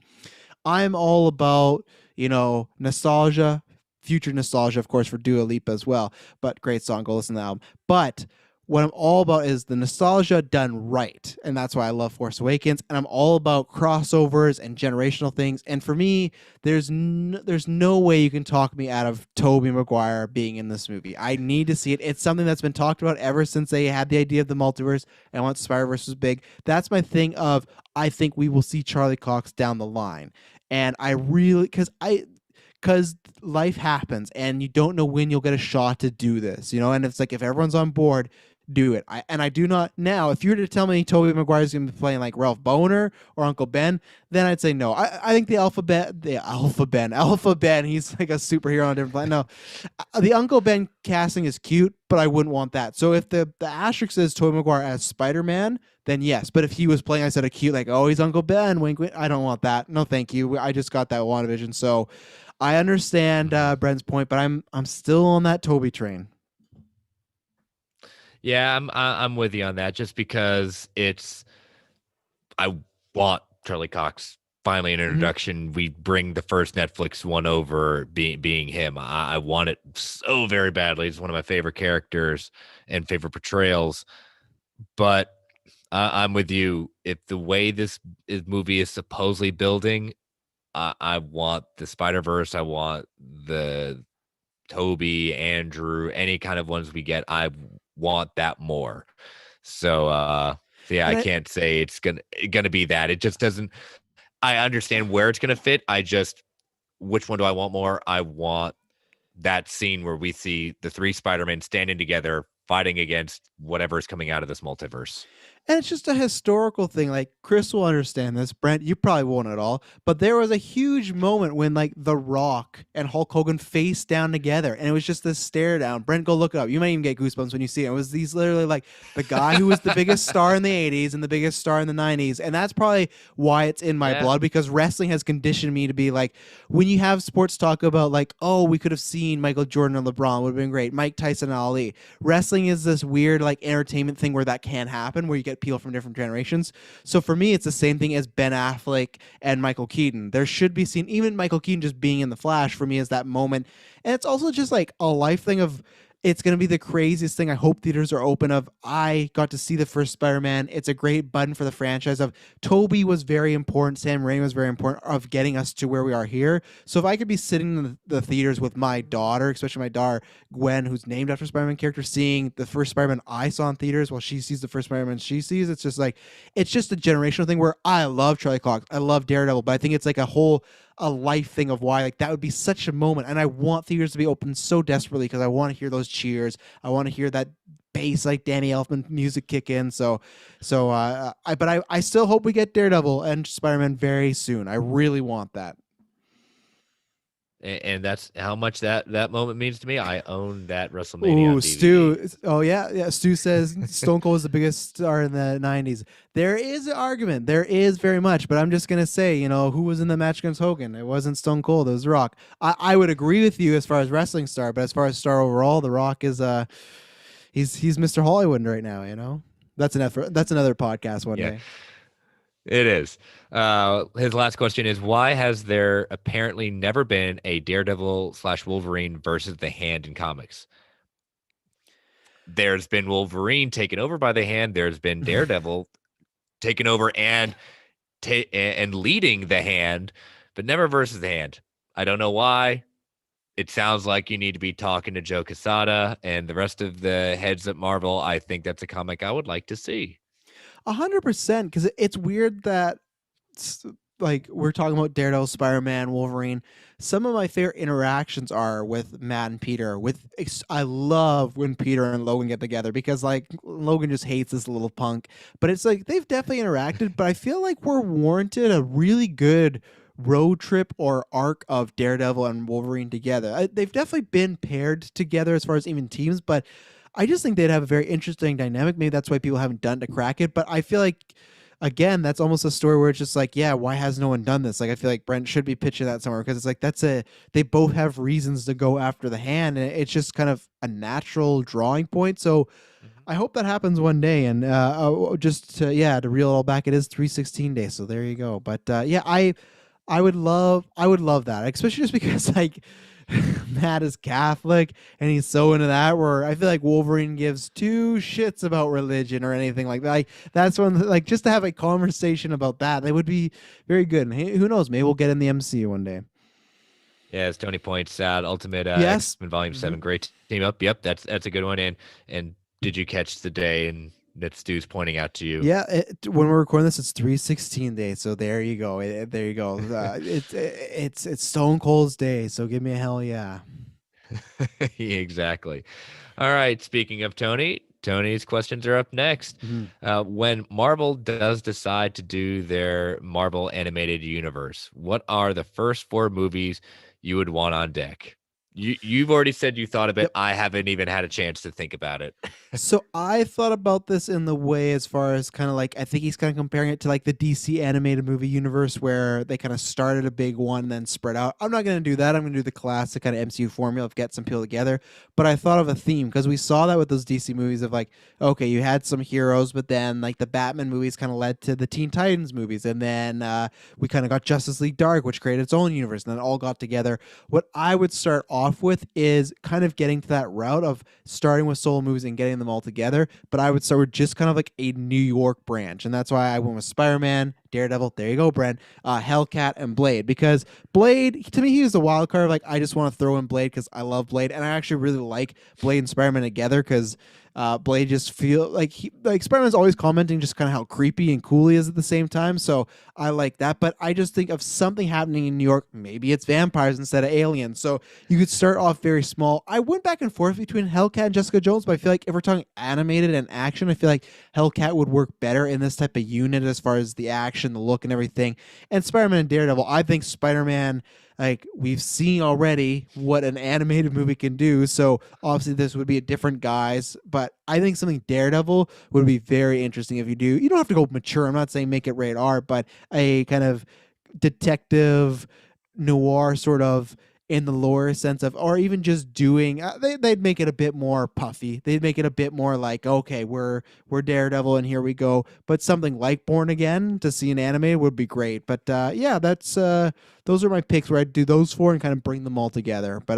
I'm all about, nostalgia, future nostalgia, of course, for Dua Lipa as well. But great song, go listen to the album. But what I'm all about is the nostalgia done right. And that's why I love Force Awakens. And I'm all about crossovers and generational things. And for me, there's no way you can talk me out of Tobey Maguire being in this movie. I need to see it. It's something that's been talked about ever since they had the idea of the multiverse and once Spider-Verse was big. That's my thing of, I think we will see Charlie Cox down the line. And I really, because life happens and you don't know when you'll get a shot to do this, and it's like if everyone's on board, do it. I do not now. If you were to tell me Tobey Maguire's going to be playing like Ralph Boner or Uncle Ben, then I'd say no. I think the Alpha Ben, he's like a superhero on a different planet. No, the Uncle Ben casting is cute, but I wouldn't want that. So if the asterisk says Tobey Maguire as Spider-Man, then yes. But if he was playing, I said a cute like, oh, he's Uncle Ben, wink, wink. I don't want that. No, thank you. I just got that WandaVision, so I understand Brent's point, but I'm still on that Tobey train. Yeah, I'm with you on that. Just because I want Charlie Cox finally an introduction. We bring the first Netflix one over, being him. I want it so very badly. It's one of my favorite characters and favorite portrayals. But I'm with you. If the way this movie is supposedly building, I want the Spider-Verse. I want the Toby, Andrew, any kind of ones we get. I want that more. So yeah, I can't say it's gonna be that. It just doesn't. I understand where it's gonna fit. Which one do I want more? I want that scene where we see the 3 Spider-Men standing together, fighting against whatever is coming out of this multiverse. And it's just a historical thing. Like, Chris will understand this. Brent, you probably won't at all. But there was a huge moment when, like, The Rock and Hulk Hogan faced down together. And it was just this stare down. Brent, go look it up. You might even get goosebumps when you see it. It was these literally, like, the guy who was the biggest star in the 80s and the biggest star in the 90s. And that's probably why it's in my blood, because wrestling has conditioned me to be like, when you have sports talk about, like, oh, we could have seen Michael Jordan and LeBron, would have been great. Mike Tyson and Ali. Wrestling is this weird, like, entertainment thing where that can happen, where you get people from different generations. So for me, it's the same thing as Ben Affleck and Michael Keaton. There should be seen, even Michael Keaton just being in The Flash for me is that moment. And it's also just like a life thing of, It's going to be the craziest thing. I hope theaters are open. Of I got to see the first Spider-Man. It's a great button for the franchise. Of Toby was very important. Sam Raimi was very important of getting us to where we are here. So if I could be sitting in the theaters with my daughter, especially my daughter Gwen, who's named after Spider-Man character, seeing the first Spider-Man I saw in theaters while she sees the first Spider-Man she sees, it's just like it's just a generational thing where I love Charlie Cox, I love Daredevil, but I think it's like a life thing of why like that would be such a moment, and I want theaters to be open so desperately because I want to hear those cheers. I want to hear that bass like Danny Elfman music kick in. I still hope we get Daredevil and Spider-Man very soon. I really want that. And that's how much that moment means to me. I own that WrestleMania on Ooh, DVD. Stu. Oh yeah. Stu says Stone Cold is the biggest star in the '90s. There is an argument. There is very much, but I'm just gonna say, who was in the match against Hogan? It wasn't Stone Cold. It was The Rock. I would agree with you as far as wrestling star, but as far as star overall, The Rock is he's Mr. Hollywood right now. That's another podcast one Yeah, day. it is. His last question is, why has there apparently never been a Daredevil/Wolverine versus the Hand in comics? There's been Wolverine taken over by the Hand. There's been Daredevil taken over and leading the Hand, but never versus the Hand. I don't know why. It sounds like you need to be talking to Joe Quesada and the rest of the heads at Marvel. I think that's a comic I would like to see. 100%, because it's weird that like we're talking about Daredevil, Spider-Man, Wolverine. Some of my favorite interactions are with Matt and Peter. I love when Peter and Logan get together because like Logan just hates this little punk, but it's like they've definitely interacted. But I feel like we're warranted a really good road trip or arc of Daredevil and Wolverine together. They've definitely been paired together as far as even teams, but I just think they'd have a very interesting dynamic. Maybe that's why people haven't done to crack it. But I feel like again, that's almost a story where it's just like, yeah, why has no one done this? Like, I feel like Brent should be pitching that somewhere because it's like they both have reasons to go after the Hand, and it's just kind of a natural drawing point. So I hope that happens one day. And to reel it all back, it is 316 days, so there you go. But I would love that, especially just because like Matt is Catholic and he's so into that. Where I feel like Wolverine gives two shits about religion or anything like that. Like that's when like just to have a conversation about that, they would be very good. And who knows? Maybe we'll get in the MCU one day. Yeah, as Tony points out, Ultimate Yes. X-Men Volume 7, great team up. Yep, that's a good one. And did you catch the day and that Stu's pointing out to you? Yeah, when we're recording this, it's 316 days. So there you go. There you go. It's Stone Cold's day. So give me a hell yeah. Exactly. All right. Speaking of Tony's questions are up next. When Marvel does decide to do their Marvel animated universe, what are the first 4 movies you would want on deck? You've already said you thought of it. Yep. I haven't even had a chance to think about it. So I thought about this in the way as far as kind of like, I think he's kind of comparing it to like the DC animated movie universe where they kind of started a big one and then spread out. I'm not going to do that. I'm going to do the classic kind of MCU formula of get some people together. But I thought of a theme because we saw that with those DC movies of like, okay, you had some heroes, but then like the Batman movies kind of led to the Teen Titans movies. And then we kind of got Justice League Dark, which created its own universe, and then all got together. What I would start off with is kind of getting to that route of starting with solo movies and getting them all together, but I would start with just kind of like a New York branch, and that's why I went with Spider-Man, Daredevil, there you go, Brent, Hellcat, and Blade, because Blade, to me, he was the wild card. Like, I just want to throw in Blade because I love Blade, and I actually really like Blade and Spider-Man together because Blade just feel like Spider-Man's always commenting just kind of how creepy and cool he is at the same time. So I like that. But I just think of something happening in New York. Maybe it's vampires instead of aliens. So you could start off very small. I went back and forth between Hellcat and Jessica Jones, but I feel like if we're talking animated and action, I feel like Hellcat would work better in this type of unit as far as the action, the look, and everything. And Spider-Man and Daredevil, I think Spider-Man, like, we've seen already what an animated movie can do. So obviously this would be a different guys, but I think something Daredevil would be very interesting if you do. You don't have to go mature. I'm not saying make it rated R, but a kind of detective noir sort of in the lore sense of, or even just doing, they'd make it a bit more puffy. They'd make it a bit more like, okay, we're Daredevil and here we go. But something like Born Again to see an anime would be great. But yeah, that's those are my picks where I'd do those four and kind of bring them all together. But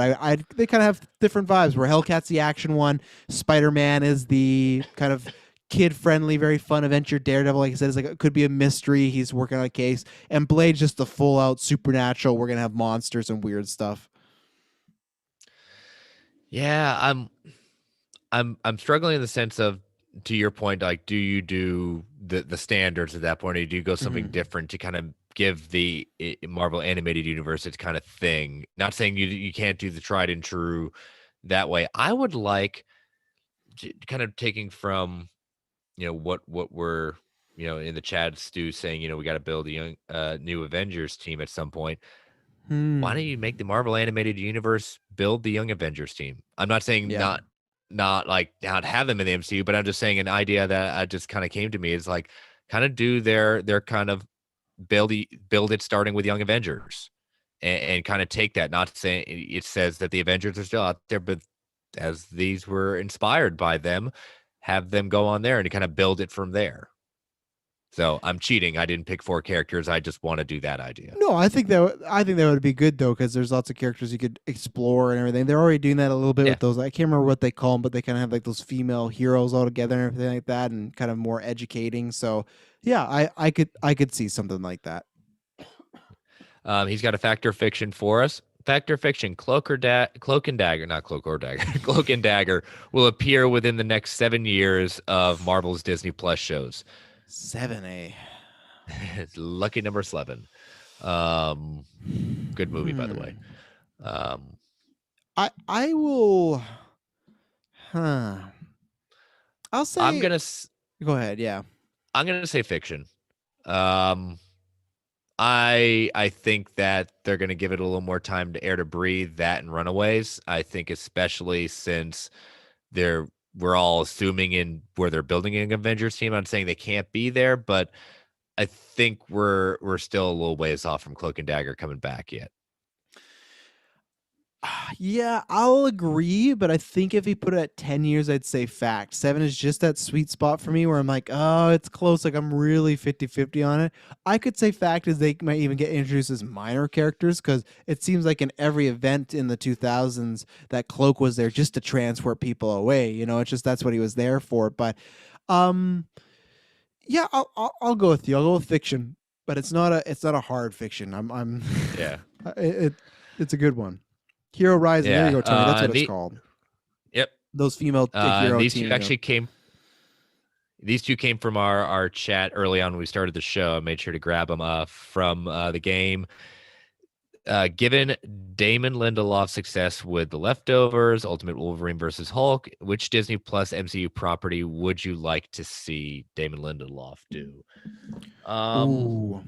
they kind of have different vibes. Where Hellcat's the action one, Spider Man is the kind of kid friendly, very fun adventure. Daredevil, like I said, is like it could be a mystery. He's working on a case, and Blade's just the full out supernatural. We're gonna have monsters and weird stuff. Yeah, I'm struggling in the sense of, to your point, like, do you do the standards at that point, or do you go something different to kind of give the Marvel animated universe its kind of thing? Not saying you can't do the tried and true that way. I would like kind of taking from, what we're, in the chat, Stu saying, we got to build a young new Avengers team at some point. Why don't you make the Marvel animated universe build the Young Avengers team? I'm not saying Yeah. not like not have them in the MCU, but I'm just saying an idea that just kind of came to me is like kind of do their kind of build it starting with Young Avengers, and kind of take that. Not saying it says that the Avengers are still out there, but as these were inspired by them, have them go on there and kind of build it from there. So I'm cheating. I didn't pick 4 characters. I just want to do that idea. No, I think that would be good though, because there's lots of characters you could explore and everything. They're already doing that a little bit Yeah. with those. I can't remember what they call them, but they kind of have like those female heroes all together and everything like that, and kind of more educating. So yeah, I could see something like that. He's got a fact or fiction for us. Fact or fiction: Cloak and Dagger, not Cloak or Dagger, Cloak and Dagger will appear within the next 7 years of Marvel's Disney Plus shows. 7A. It's lucky number 11. Good movie, by the way. I will. Huh. I'll say. Go ahead. Yeah. I'm gonna say fiction. I think that they're going to give it a little more time to air to breathe, that and Runaways. I think especially since we're all assuming in where they're building an Avengers team. I'm saying they can't be there, but I think we're still a little ways off from Cloak and Dagger coming back yet. Yeah, I'll agree, but I think if he put it at 10 years, I'd say fact. 7 is just that sweet spot for me where I'm like, oh, it's close. Like, I'm really 50-50 on it. I could say fact is they might even get introduced as minor characters, because it seems like in every event in the 2000s, that Cloak was there just to transport people away. It's just that's what he was there for. But yeah, I'll go with you. I'll go with fiction, but it's not a hard fiction. I'm Yeah. It's a good one. Hero Rising. Yeah. There you go, Tony. That's what it's called. Yep. Those female hero these team, two actually came. These two came from our chat early on when we started the show. I made sure to grab them from the game. Given Damon Lindelof's success with The Leftovers, Ultimate Wolverine versus Hulk, which Disney Plus MCU property would you like to see Damon Lindelof do? Ooh.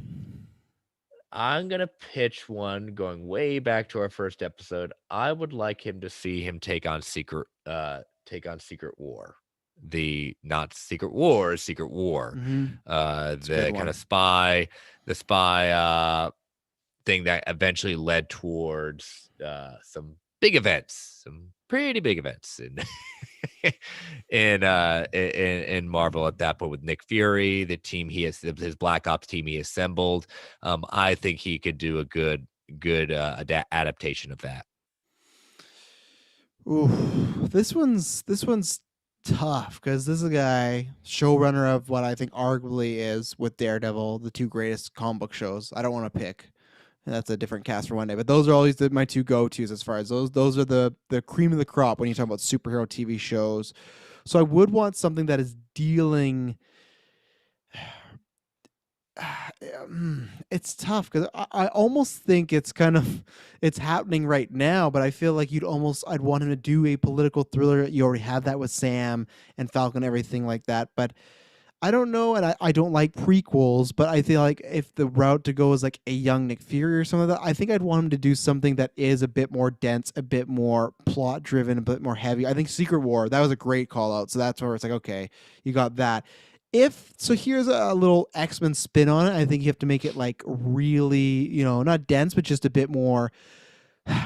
I'm gonna pitch one going way back to our first episode. I would like him to see him take on Secret War. The not Secret War, Secret War. The kind of spy thing that eventually led towards some big events, some pretty big events in Marvel at that point, with Nick Fury, the team his Black Ops team he assembled. I think he could do a good adaptation of that. Ooh, this one's tough, because this is a guy, showrunner of what I think arguably is, with Daredevil, the 2 greatest comic book shows. I don't want to pick. That's a different cast for one day, but those are always my 2 go-tos as far as those are the cream of the crop when you talk about superhero TV shows. So I would want something that is dealing. It's tough, because I almost think it's happening right now, but I feel like I'd want him to do a political thriller. You already have that with Sam and Falcon, everything like that, but I don't know, and I don't like prequels, but I feel like if the route to go is like a young Nick Fury or something like that, I think I'd want him to do something that is a bit more dense, a bit more plot driven, a bit more heavy. I think Secret War, that was a great call out. So that's where it's like, okay, you got that. Here's a little X-Men spin on it. I think you have to make it like really, not dense, but just a bit more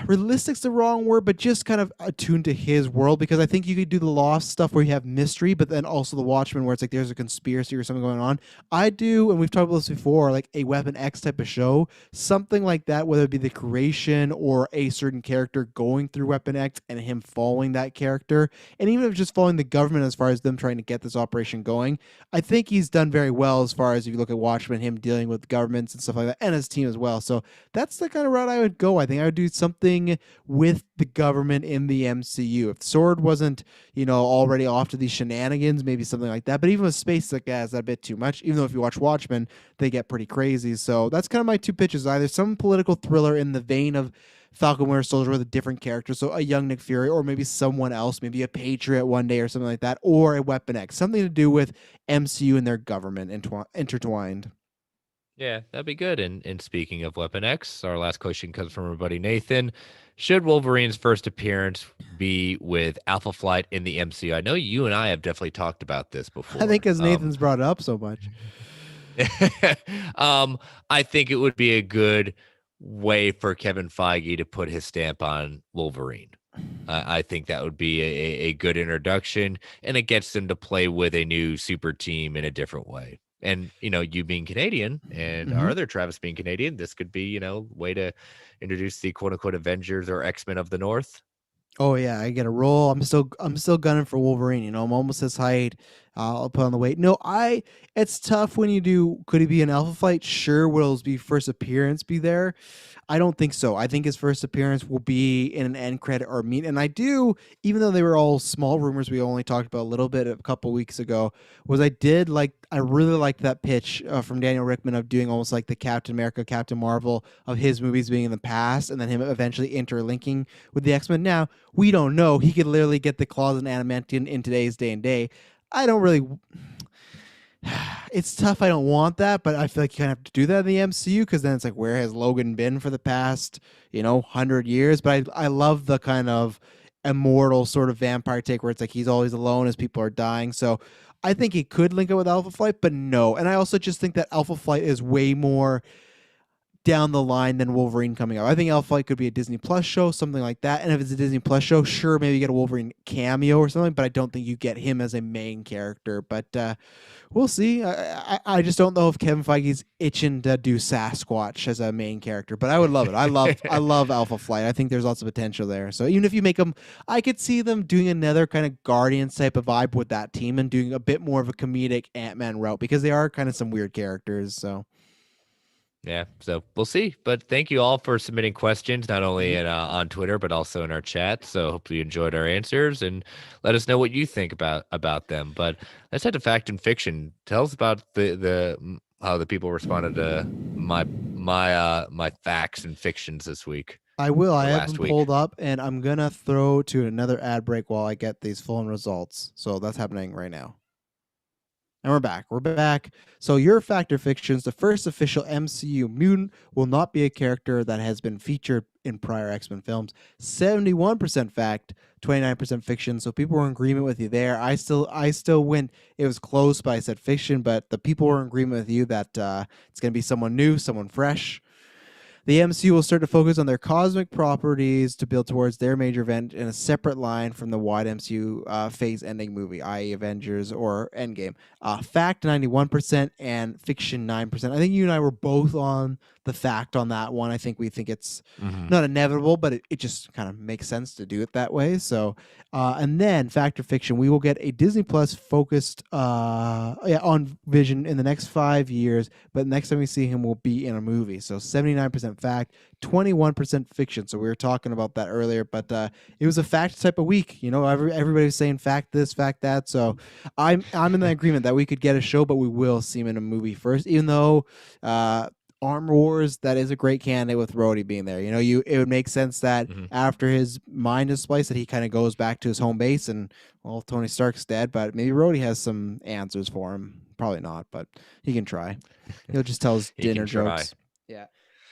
realistic's the wrong word, but just kind of attuned to his world, because I think you could do the Lost stuff where you have mystery, but then also the Watchmen where it's like there's a conspiracy or something going on. I do, and we've talked about this before, like a Weapon X type of show, something like that, whether it be the creation or a certain character going through Weapon X and him following that character, and even if just following the government as far as them trying to get this operation going. I think he's done very well as far as if you look at Watchmen, him dealing with governments and stuff like that, and his team as well. So that's the kind of route I would go. I think I would do something with the government in the MCU. If Sword wasn't, already off to these shenanigans, maybe something like that. But even with space, like that's a bit too much. Even though if you watch Watchmen, they get pretty crazy. So that's kind of my two pitches: either some political thriller in the vein of Falcon Winter Soldier with a different character, so a young Nick Fury, or maybe someone else, maybe a Patriot one day or something like that, or a Weapon X, something to do with MCU and their government intertwined. Yeah, that'd be good. And speaking of Weapon X, our last question comes from our buddy Nathan. Should Wolverine's first appearance be with Alpha Flight in the MCU? I know you and I have definitely talked about this I think before. as Nathan's brought it up so much. I think it would be a good way for Kevin Feige to put his stamp on Wolverine. I think that would be a good introduction, and it gets them to play with a new super team in a different way. And you being Canadian and our other Travis being Canadian, this could be way to introduce the quote unquote Avengers or X-Men of the North. Oh yeah, I get a roll. I'm still gunning for Wolverine. I'm almost his height. I'll put on the weight. No, it's tough when you do. Could he be an Alpha Flight? Sure. Will his first appearance be there? I don't think so. I think his first appearance will be in an end credit or meet. And I do, even though they were all small rumors, we only talked about a little bit a couple weeks ago. I really liked that pitch from Daniel Rickman of doing almost like the Captain America, Captain Marvel of his movies being in the past, and then him eventually interlinking with the X-Men. Now we don't know. He could literally get the claws and adamantium in today's day and day. I don't really. It's tough. I don't want that, but I feel like you kind of have to do that in the MCU, because then it's like, where has Logan been for the past 100 years? But I love the kind of immortal sort of vampire take where it's like he's always alone as people are dying. So I think he could link it with Alpha Flight, but no. And I also just think that Alpha Flight is way more down the line than Wolverine coming out. I think Alpha Flight could be a Disney Plus show, something like that. And if it's a Disney Plus show, sure, maybe you get a Wolverine cameo or something, but I don't think you get him as a main character. But we'll see. I just don't know if Kevin Feige's itching to do Sasquatch as a main character, but I would love it. I love Alpha Flight. I think there's lots of potential there. So even if you make them, I could see them doing another kind of Guardians type of vibe with that team and doing a bit more of a comedic Ant-Man route, because they are kind of some weird characters. So. Yeah, so we'll see. But thank you all for submitting questions, not only on Twitter but also in our chat. So hopefully you enjoyed our answers, and let us know what you think about them. But let's head to fact and fiction. Tell us about the how the people responded to my facts and fictions this week. I will. I have them pulled up, and I'm gonna throw to another ad break while I get these full results. So that's happening right now. And we're back. We're back. So your fact or fictions, the first official MCU mutant will not be a character that has been featured in prior X-Men films. 71% fact, 29% fiction. So people were in agreement with you there. I still win. It was close, but I said fiction. But the people were in agreement with you that it's going to be someone new, someone fresh. The MCU will start to focus on their cosmic properties to build towards their major event in a separate line from the wide MCU phase-ending movie, i.e. Avengers or Endgame. Fact, 91%, and fiction, 9%. I think you and I were both on the fact on that one. I think we think it's not inevitable, but it just kind of makes sense to do it that way. So, and then fact or fiction, we will get a Disney Plus focused on Vision in the next 5 years, but next time we see him will be in a movie. So 79% fact, 21% fiction. So we were talking about that earlier, but it was a fact type of week. Everybody was saying fact this, fact that. So I'm in the agreement that we could get a show, but we will see him in a movie first, even though Armor Wars, that is a great candidate with Rhodey being there. It would make sense that after his mind is spliced, that he kind of goes back to his home base, and well, Tony Stark's dead, but maybe Rhodey has some answers for him. Probably not, but he can try. He'll just tell his dinner jokes. Yeah.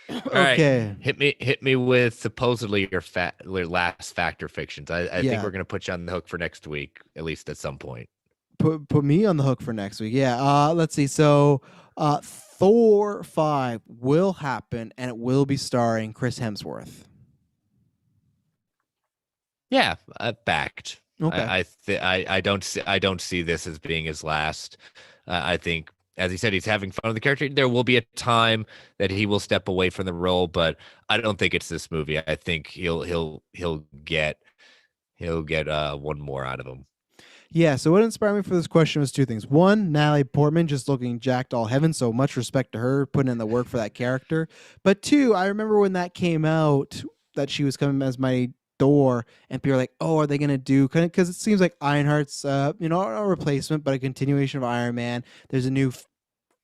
Okay. Right. Hit me with supposedly your last fact or fictions. I think we're gonna put you on the hook for next week, at least at some point. Put me on the hook for next week. Yeah. Let's see. So Thor 5 will happen, and it will be starring Chris Hemsworth. Yeah, backed. Okay. I don't see this as being his last. I think, as he said, he's having fun with the character. There will be a time that he will step away from the role, but I don't think it's this movie. I think he'll get one more out of him. Yeah, so what inspired me for this question was two things. One, Natalie Portman just looking jacked all heaven, so much respect to her putting in the work for that character. But two, I remember when that came out that she was coming as my Thor, and people were like, "Oh, are they gonna do?" Because it seems like Ironheart's, a replacement, but a continuation of Iron Man. There's a new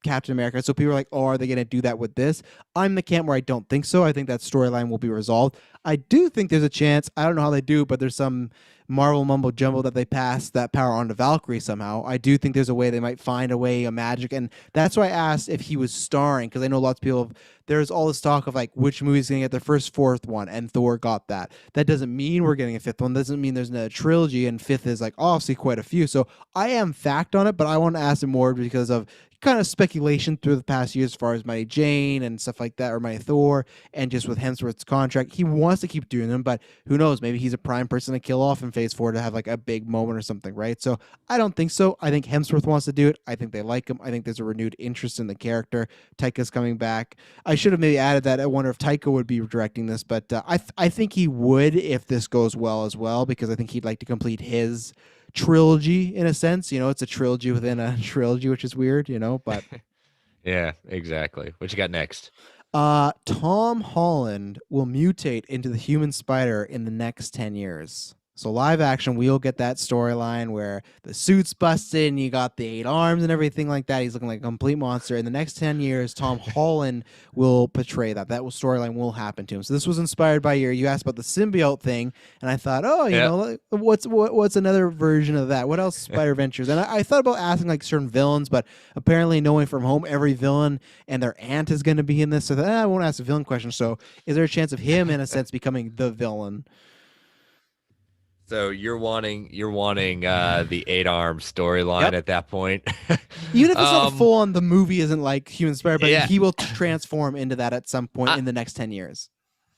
Captain America. So people are like, oh, are they going to do that with this? I'm the camp where I don't think so. I think that storyline will be resolved. I do think there's a chance. I don't know how they do, but there's some Marvel mumbo jumbo that they pass that power on to Valkyrie somehow. I do think there's a way they might find a way, a magic. And that's why I asked if he was starring, because I know lots of people there's all this talk of like which movie's going to get their first fourth one, and Thor got that. That doesn't mean we're getting a fifth one. Doesn't mean there's another trilogy, and fifth is like obviously quite a few. So I am fact on it, but I want to ask him more because of kind of speculation through the past years as far as Mighty Jane and stuff like that, or Mighty Thor, and just with Hemsworth's contract. He wants to keep doing them, but who knows? Maybe he's a prime person to kill off in phase four to have like a big moment or something, right? So I don't think so. I think Hemsworth wants to do it. I think they like him. I think there's a renewed interest in the character. Taika's coming back. I should have maybe added that. I wonder if Taika would be directing this, but I think he would if this goes well as well, because I think he'd like to complete his trilogy in a sense. It's a trilogy within a trilogy, which is weird, but Yeah, exactly. What you got next? Tom Holland will mutate into the human spider in the next 10 years. So live action, we'll get that storyline where the suit's busted and you got the 8 arms and everything like that. He's looking like a complete monster. In the next 10 years, Tom Holland will portray that. That storyline will happen to him. So this was inspired by you asked about the symbiote thing, and I thought, oh, Yeah. what's another version of that? What else Spider Ventures? And I thought about asking like certain villains, but apparently No Way From Home, every villain and their aunt is going to be in this. So I won't ask a villain question. So is there a chance of him, in a sense, becoming the villain? So you're wanting the 8 arm storyline Yep. at that point. Even if it's not um full on, the movie isn't like human spider, but yeah. he will transform into that at some point I in the next 10 years.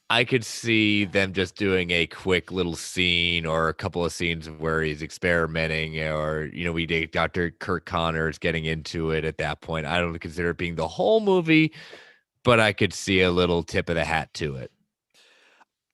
I could see them just doing a quick little scene or a couple of scenes where he's experimenting, or we did Dr. Kirk Connors getting into it at that point. I don't consider it being the whole movie, but I could see a little tip of the hat to it.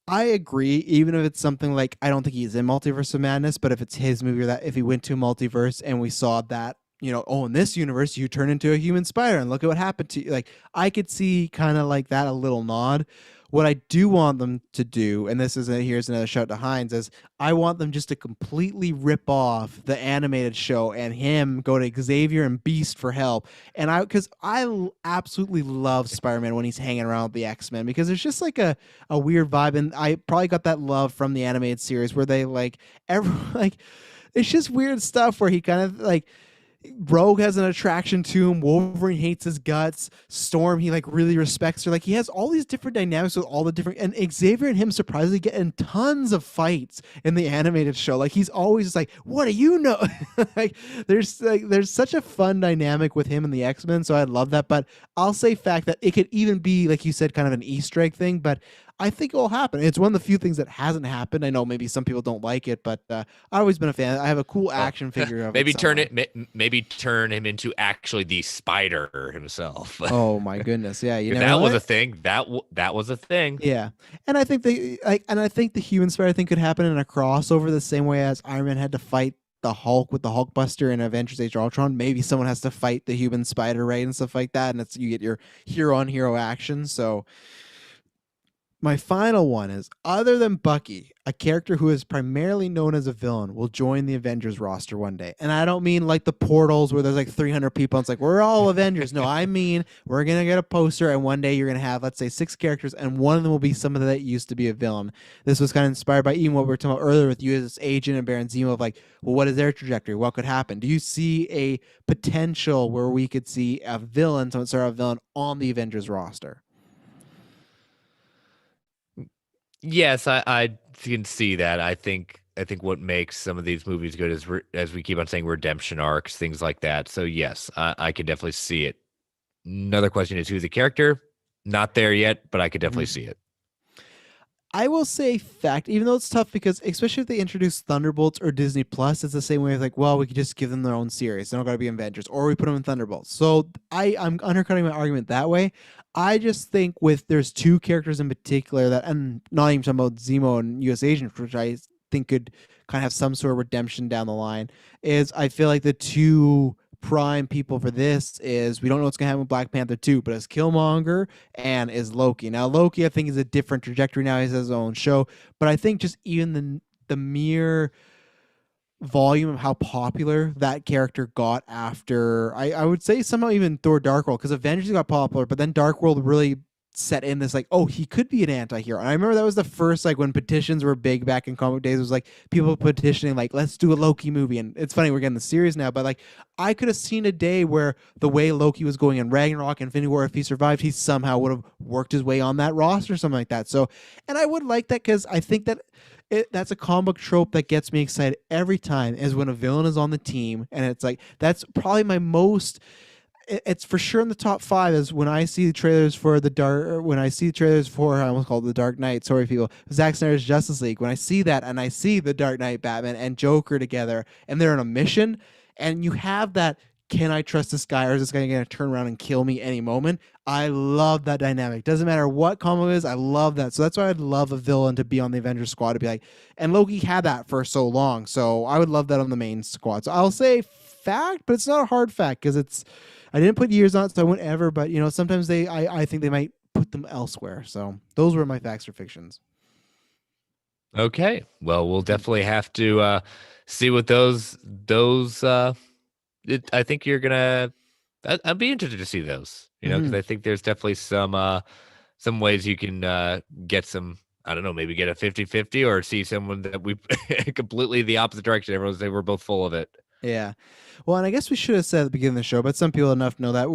I agree, even if it's something like, I don't think he's in Multiverse of Madness, but if it's his movie, or that if he went to multiverse and we saw that, oh, in this universe, you turn into a human spider and look at what happened to you. Like, I could see kind of like that, a little nod. What I do want them to do, and here's another shout to Hines, is I want them just to completely rip off the animated show and him go to Xavier and Beast for help. And because absolutely love Spider-Man when he's hanging around with the X-Men, because there's just like a weird vibe. And I probably got that love from the animated series where they like, like, it's just weird stuff where he kind of like, Rogue has an attraction to him. Wolverine hates his guts. Storm, he like really respects her. Like, he has all these different dynamics with all the different, and Xavier and him surprisingly get in tons of fights in the animated show. Like, he's always just like, what do you know? There's such a fun dynamic with him and the X-Men. So I love that. But I'll say fact that it could even be, like you said, kind of an Easter egg thing, but I think it will happen. It's one of the few things that hasn't happened. I know maybe some people don't like it, but I've always been a fan. I have a cool action figure of maybe it somewhere. maybe turn him into actually the spider himself. Oh my goodness, yeah, you If never that know. was a thing, that was a thing. Yeah, and I think the human spider thing could happen in a crossover the same way as Iron Man had to fight the Hulk with the Hulkbuster in Avengers: Age of Ultron. Maybe someone has to fight the human spider, right, and stuff like that, and you get your hero on hero action. So my final one is, other than Bucky, a character who is primarily known as a villain will join the Avengers roster one day. And I don't mean like the portals where there's like 300 people and it's like, we're all Avengers. No, I mean, we're going to get a poster and one day you're going to have, let's say, 6 characters and one of them will be somebody that used to be a villain. This was kind of inspired by even what we were talking about earlier with you as Agent and Baron Zemo of like, well, what is their trajectory? What could happen? Do you see a potential where we could see a villain, someone start a villain on the Avengers roster? Yes, I can see that. I think what makes some of these movies good is as we keep on saying, redemption arcs, things like that. So yes, I can definitely see it. Another question is, who's the character? Not there yet, but I could definitely see it. I will say fact, even though it's tough because especially if they introduce Thunderbolts or Disney Plus, it's the same way of like, well, we could just give them their own series. They don't gotta be Avengers, or we put them in Thunderbolts. So I'm undercutting my argument that way. I just think with there's two characters in particular that, and not even talking about Zemo and US Agent, which I think could kind of have some sort of redemption down the line, is I feel like the two prime people for this is we don't know what's gonna happen with Black Panther 2, but it's Killmonger and is Loki. Now Loki I think is a different trajectory now. He has his own show, but I think just even the mere volume of how popular that character got after I would say somehow even Thor Dark World, because Avengers got popular, but then Dark World really set in this like, oh, he could be an anti-hero. And I remember that was the first like when petitions were big back in comic days. It was like people petitioning like, let's do a Loki movie. And it's funny we're getting the series now, but like I could have seen a day where the way Loki was going in Ragnarok, Infinity War, if he survived, he somehow would have worked his way on that roster or something like that. So, and I would like that because I think that that's a comic book trope that gets me excited every time is when a villain is on the team, and it's like that's probably my most. It's for sure in the top five is when I see the trailers for the dark. When I see the trailers for I almost called it the Dark Knight. Sorry, people. Zack Snyder's Justice League. When I see that and I see the Dark Knight, Batman, and Joker together, and they're on a mission, and you have that. Can I trust this guy, or is this guy going to turn around and kill me any moment? I love that dynamic. Doesn't matter what comic it is, I love that. So that's why I'd love a villain to be on the Avengers squad to be like, and Loki had that for so long. So I would love that on the main squad. So I'll say fact, but it's not a hard fact because it's I didn't put years on it, so I wouldn't ever. But sometimes I think they might put them elsewhere. So those were my facts or fictions. Okay. Well, we'll definitely have to see what those I think you're gonna I'd be interested to see those, because Mm-hmm. I think there's definitely some ways you can get some, I don't know, maybe get a 50-50 or see someone that we completely the opposite direction. Everyone say we're both full of it. Yeah. Well, and I guess we should have said at the beginning of the show, but some people enough know that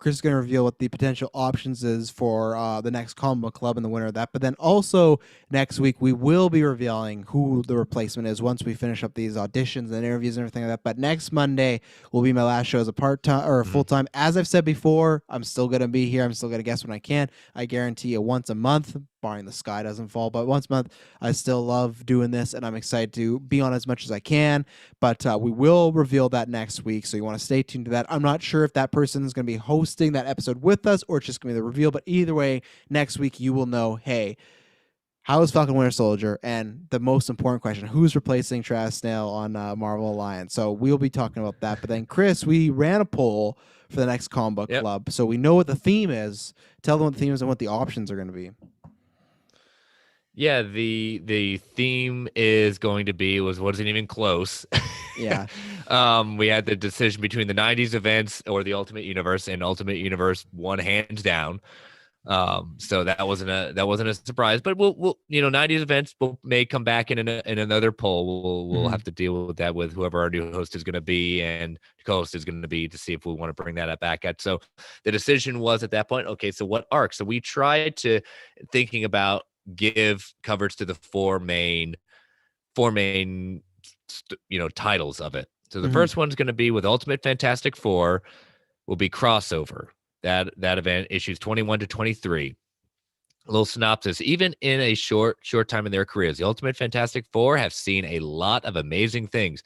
Chris is going to reveal what the potential options is for the next comic book club and the winner of that. But then also next week, we will be revealing who the replacement is once we finish up these auditions and interviews and everything like that. But next Monday will be my last show as a part-time or a full-time. As I've said before, I'm still going to be here. I'm still going to guest when I can. I guarantee you once a month, barring the sky doesn't fall, but once a month, I still love doing this and I'm excited to be on as much as I can. But we will reveal that next week, so you want to stay tuned to that. I'm not sure if that person is going to be hosting that episode with us or it's just going to be the reveal, but either way, next week you will know, hey, how is Falcon Winter Soldier? And the most important question, who's replacing Travis Snail on Marvel Alliance? So we'll be talking about that. But then, Chris, we ran a poll for the next comic book Yep. club, so we know what the theme is. Tell them what the theme is and what the options are going to be. Yeah, the theme is going to be wasn't even close. Yeah. We had the decision between the 90s events or the Ultimate Universe, and Ultimate Universe won hands down. So that wasn't a surprise, but we'll 90s events may come back in another poll. We'll have to deal with that with whoever our new host is going to be and co-host is going to be to see if we want to bring that back at. So the decision was at that point, okay, so what arc? So we tried to thinking about give coverage to the four main titles of it. So the first one's going to be with Ultimate Fantastic Four will be crossover. That event issues 21 to 23. A little synopsis. Even in a short time in their careers, the Ultimate Fantastic Four have seen a lot of amazing things,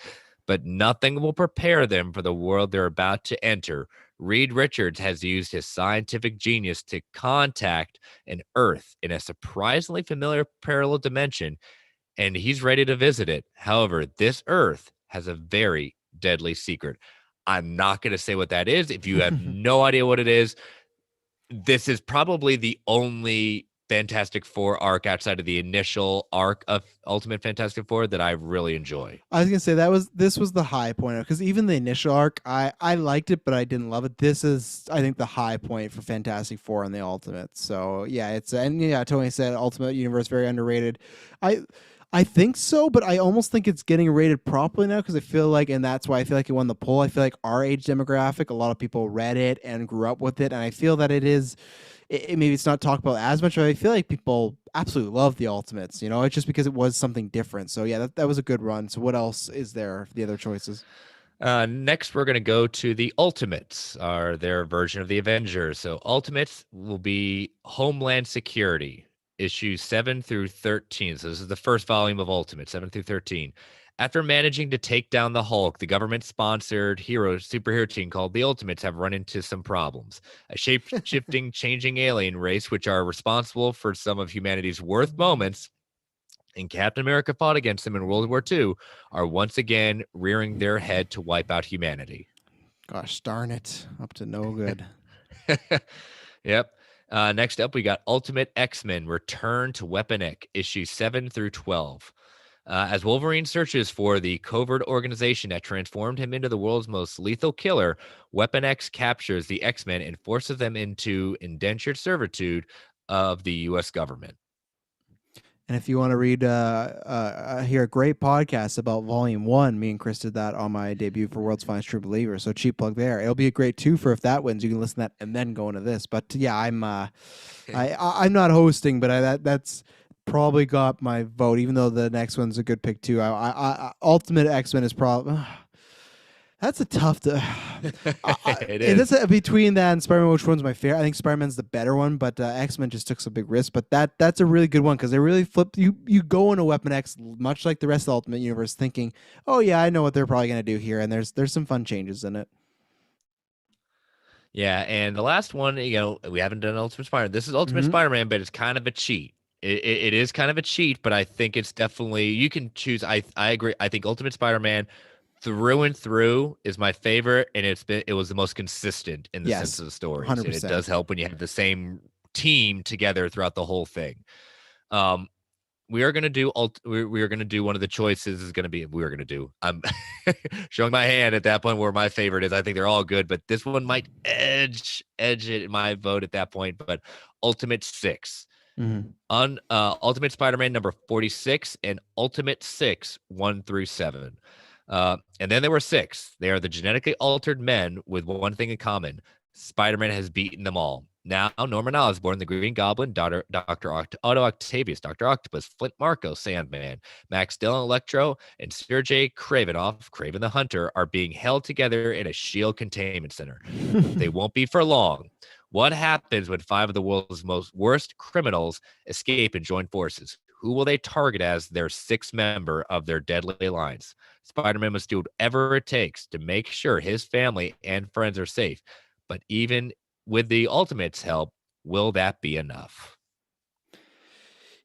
but nothing will prepare them for the world they're about to enter. Reed Richards has used his scientific genius to contact an Earth in a surprisingly familiar parallel dimension, and he's ready to visit it. However, this Earth has a very deadly secret. I'm not going to say what that is. If you have no idea what it is, this is probably the only Fantastic Four arc outside of the initial arc of Ultimate Fantastic Four that I really enjoy. I was gonna say this was the high point because even the initial arc I liked it, but I didn't love it. This is I think the high point for Fantastic Four and the Ultimate. So yeah, Tony said Ultimate Universe very underrated. I think so, but I almost think it's getting rated properly now because I feel like, and that's why I feel like it won the poll. I feel like our age demographic, a lot of people read it and grew up with it, and I feel that it is. Maybe it's not talked about as much, but I feel like people absolutely love the Ultimates. It's just because it was something different. So yeah, that was a good run. So what else is there? The other choices. Next, we're going to go to the Ultimates, are their version of the Avengers. So Ultimates will be Homeland Security. issues 7 through 13. So this is the first volume of Ultimate, 7 through 13. After managing to take down the Hulk, the government-sponsored superhero team called the Ultimates have run into some problems. A shape-shifting, changing alien race, which are responsible for some of humanity's worst moments, and Captain America fought against them in World War II, are once again rearing their head to wipe out humanity. Gosh darn it. Up to no good. Yep. Next up, we got Ultimate X-Men Return to Weapon X, issues 7 through 12. As Wolverine searches for the covert organization that transformed him into the world's most lethal killer, Weapon X captures the X-Men and forces them into indentured servitude of the U.S. government. And if you want to read, hear a great podcast about Volume 1, me and Chris did that on my debut for World's Finest True Believer. So cheap plug there. It'll be a great two for if that wins. You can listen to that and then go into this. But yeah, I'm not hosting, but that's probably got my vote. Even though the next one's a good pick too. Ultimate X-Men is probably. That's a tough. It is. Between that and Spider-Man, which one's my favorite? I think Spider-Man's the better one, but X-Men just took some big risks. But that's a really good one because they really flipped. You go into Weapon X much like the rest of the Ultimate Universe, thinking, "Oh yeah, I know what they're probably gonna do here," and there's some fun changes in it. Yeah, and the last one, we haven't done Ultimate Spider-Man. This is Ultimate Spider-Man, but it's kind of a cheat. It is kind of a cheat, but I think it's definitely you can choose. I agree. I think Ultimate Spider-Man through and through is my favorite, and it was the most consistent in the sense of the stories. 100%. And it does help when you have the same team together throughout the whole thing. We are gonna do one of the choices is gonna be I'm showing my hand at that point where my favorite is. I think they're all good, but this one might edge it in my vote at that point. But Ultimate 6. On Ultimate Spider-Man number 46 and Ultimate 6 1 through 7. And then there were 6. They are the genetically altered men with one thing in common. Spider-Man has beaten them all. Now, Norman Osborn, the Green Goblin, Dr. Otto Octavius, Dr. Octopus, Flint Marko, Sandman, Max Dillon, Electro, and Sergei Kravinoff, Kraven the Hunter, are being held together in a S.H.I.E.L.D. containment center. They won't be for long. What happens when 5 of the world's most worst criminals escape and join forces? Who will they target as their 6th member of their deadly alliance? Spider-Man must do whatever it takes to make sure his family and friends are safe. But even with the Ultimates' help, will that be enough?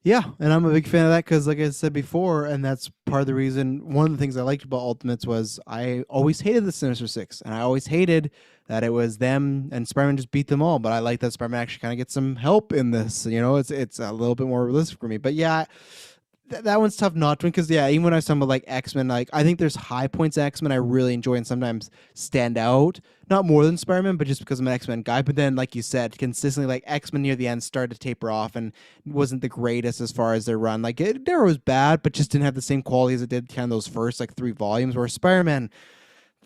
Yeah, and I'm a big fan of that because, like I said before, and that's part of the reason, one of the things I liked about Ultimates was I always hated the Sinister Six, and I always hated that it was them and Spider-Man just beat them all, but I like that Spider-Man actually kind of gets some help in this. It's a little bit more realistic for me. But yeah, that one's tough not to win because even when I was talking about like X-Men, like I think there's high points of X-Men I really enjoy and sometimes stand out, not more than Spider-Man, but just because I'm an X-Men guy. But then, like you said, consistently like X-Men near the end started to taper off and wasn't the greatest as far as their run. Like it was bad, but just didn't have the same quality as it did kind of those first like 3 volumes. Where Spider-Man,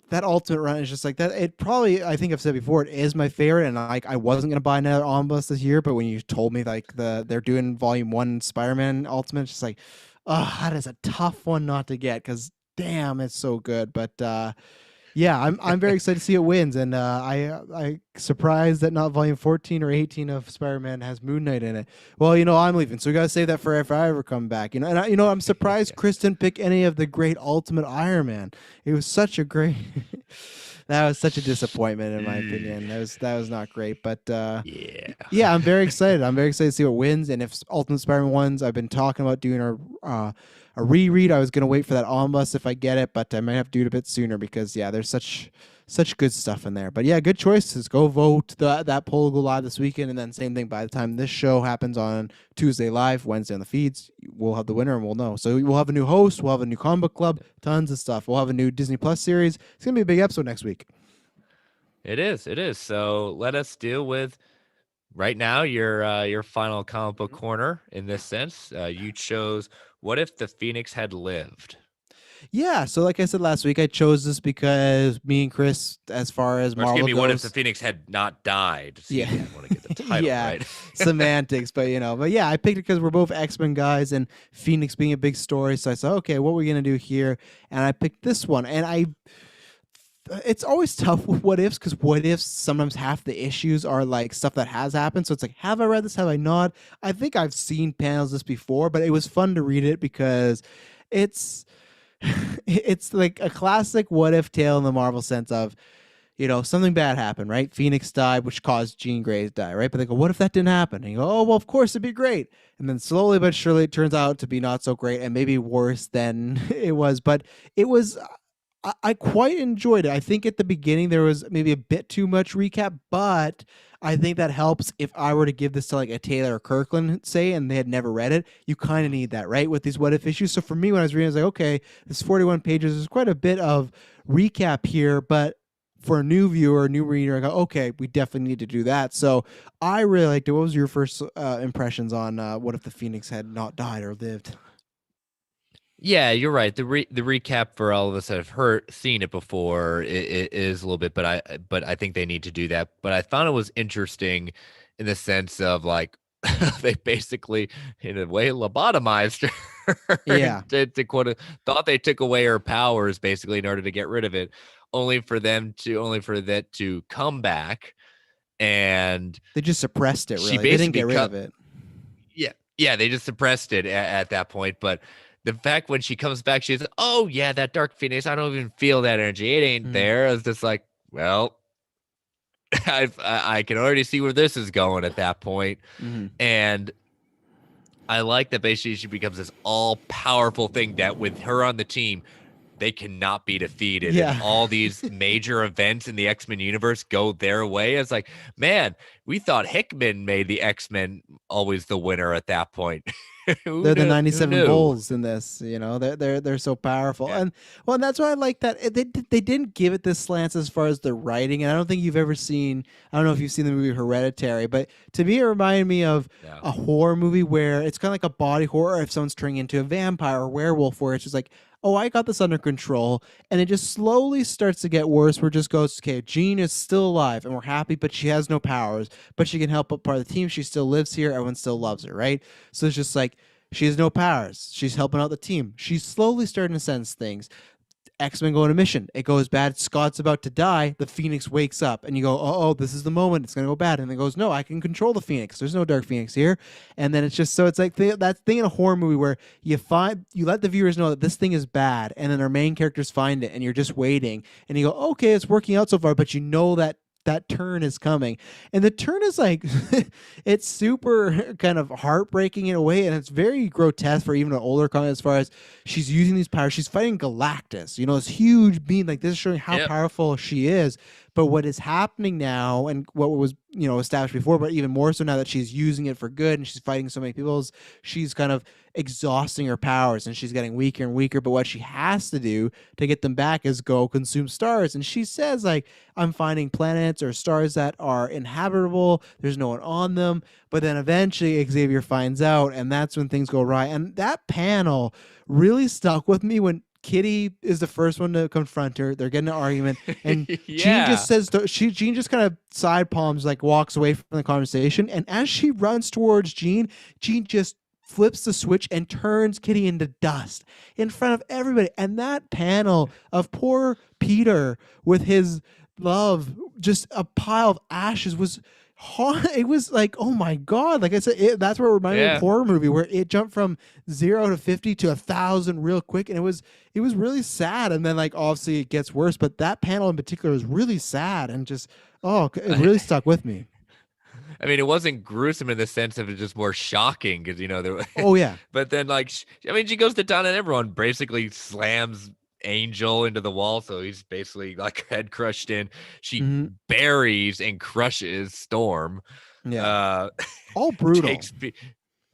that Ultimate run is just like that. It probably, I think I've said before, it is my favorite, and like I wasn't gonna buy another omnibus this year, but when you told me like they're doing Volume 1 Spider-Man Ultimate, it's just like, oh, that is a tough one not to get because damn, it's so good. But yeah, I'm very excited to see it wins, and I surprised that not Volume 14 or 18 of Spider-Man has Moon Knight in it. Well, I'm leaving, so we gotta save that for if I ever come back. And I'm surprised Chris didn't pick any of the great Ultimate Iron Man. It was such a great. That was such a disappointment in my opinion. That was not great, but yeah, I'm very excited. I'm very excited to see what wins, and if Ultimate Spider-Man wins, I've been talking about doing a reread. I was gonna wait for that omnibus if I get it, but I might have to do it a bit sooner because there's such good stuff in there. But yeah, good choices. Go vote. That poll will go live this weekend, and then same thing by the time this show happens on Tuesday live, Wednesday on the feeds, we'll have the winner and we'll know. So we'll have a new host, we'll have a new comic book club, tons of stuff. We'll have a new Disney Plus series. It's gonna be a big episode next week. It is. So let us deal with right now your final comic book corner in this sense. You chose What If the Phoenix Had Lived? Yeah, so like I said last week, I chose this because me and Chris, as far as Marvel Excuse me, goes, What If the Phoenix Had Not Died? Yeah. I want to get the title right. Semantics, but yeah, I picked it because we're both X-Men guys and Phoenix being a big story. So I said, okay, what are we gonna do here? And I picked this one, and it's always tough with what ifs, because what ifs sometimes half the issues are like stuff that has happened. So it's like, have I read this? Have I not? I think I've seen panels this before, but it was fun to read it because it's it's like a classic what if tale in the Marvel sense of, something bad happened, right? Phoenix died, which caused Jean Grey to die, right? But they go, what if that didn't happen? And you go, oh, well, of course it'd be great. And then slowly but surely it turns out to be not so great and maybe worse than it was. But it was, I quite enjoyed it. I think at the beginning there was maybe a bit too much recap, but I think that helps if I were to give this to like a Taylor or Kirkland, say, and they had never read it. You kind of need that, right? With these what if issues. So for me, when I was reading, I was like, okay, this 41 pages, there's quite a bit of recap here, but for a new viewer, a new reader, I go, okay, we definitely need to do that. So I really liked it. What was your first impressions on what if the Phoenix had not died or lived? Yeah, you're right. The recap for all of us that have seen it before, it is a little bit, but I think they need to do that. But I found it was interesting in the sense of like they basically, in a way, lobotomized her Yeah, to quote, thought they took away her powers basically in order to get rid of it, only for that to come back, and they just suppressed it. she Really, they didn't basically get rid cut. of it. Yeah, they just suppressed it at that point. But the fact when she comes back, she's, oh yeah, that Dark Phoenix, I don't even feel that energy. It ain't Mm-hmm. there. It's just like, well, I can already see where this is going at that point. Mm-hmm. And I like that basically she becomes this all powerful thing that with her on the team, they cannot be defeated. And Yeah. all these major events in the X-Men universe go their way. It's like, man, we thought Hickman made the X-Men always the winner at that point. They're the Who 97 knew? Bulls in this, they're so powerful. Yeah. And that's why I like that they didn't give it this slants as far as the writing. And I don't think you've ever seen, I don't know if you've seen the movie Hereditary, but to me it reminded me of Yeah. a horror movie where it's kind of like a body horror if someone's turning into a vampire or werewolf, where it's just like, oh, I got this under control. And it just slowly starts to get worse, where it just goes, okay, Jean is still alive and we're happy, but she has no powers, but she can help a part of the team. She still lives here. Everyone still loves her, right? So it's just like, she has no powers. She's helping out the team. She's slowly starting to sense things. X-Men go on a mission. It goes bad. Scott's about to die. The Phoenix wakes up, and you go, oh, this is the moment. It's going to go bad. And it goes, no, I can control the Phoenix. There's no Dark Phoenix here. And then it's just, so it's like that thing in a horror movie where you let the viewers know that this thing is bad, and then our main characters find it, and you're just waiting. And you go, okay, it's working out so far, but you know that turn is coming, and the turn is like it's super kind of heartbreaking in a way, and it's very grotesque for even an older comic, as far as she's using these powers. She's fighting Galactus, this huge being, like, this is showing how powerful she is. But what is happening now, and what was established before, but even more so now that she's using it for good and she's fighting so many people, she's kind of exhausting her powers and she's getting weaker and weaker. But what she has to do to get them back is go consume stars. And she says, like, I'm finding planets or stars that are inhabitable. There's no one on them. But then eventually Xavier finds out, and that's when things go awry. And that panel really stuck with me when Kitty is the first one to confront her. They're getting an argument, and Yeah. Jean just says, Jean just kind of side palms, like walks away from the conversation. And as she runs towards Jean just flips the switch and turns Kitty into dust in front of everybody. And that panel of poor Peter with his love, just a pile of ashes, was it was like, oh my god, like I said, that's what reminded me of a horror movie, where it jumped from 0 to 50 to 1,000 real quick, and it was really sad. And then, like, obviously it gets worse, but that panel in particular was really sad, and just, it really stuck with me. I mean, it wasn't gruesome in the sense of it, just more shocking because there. Oh yeah. But then, like, she goes to town on everyone, basically slams Angel into the wall, so he's basically like head crushed in. She buries and crushes Storm. Yeah. All brutal.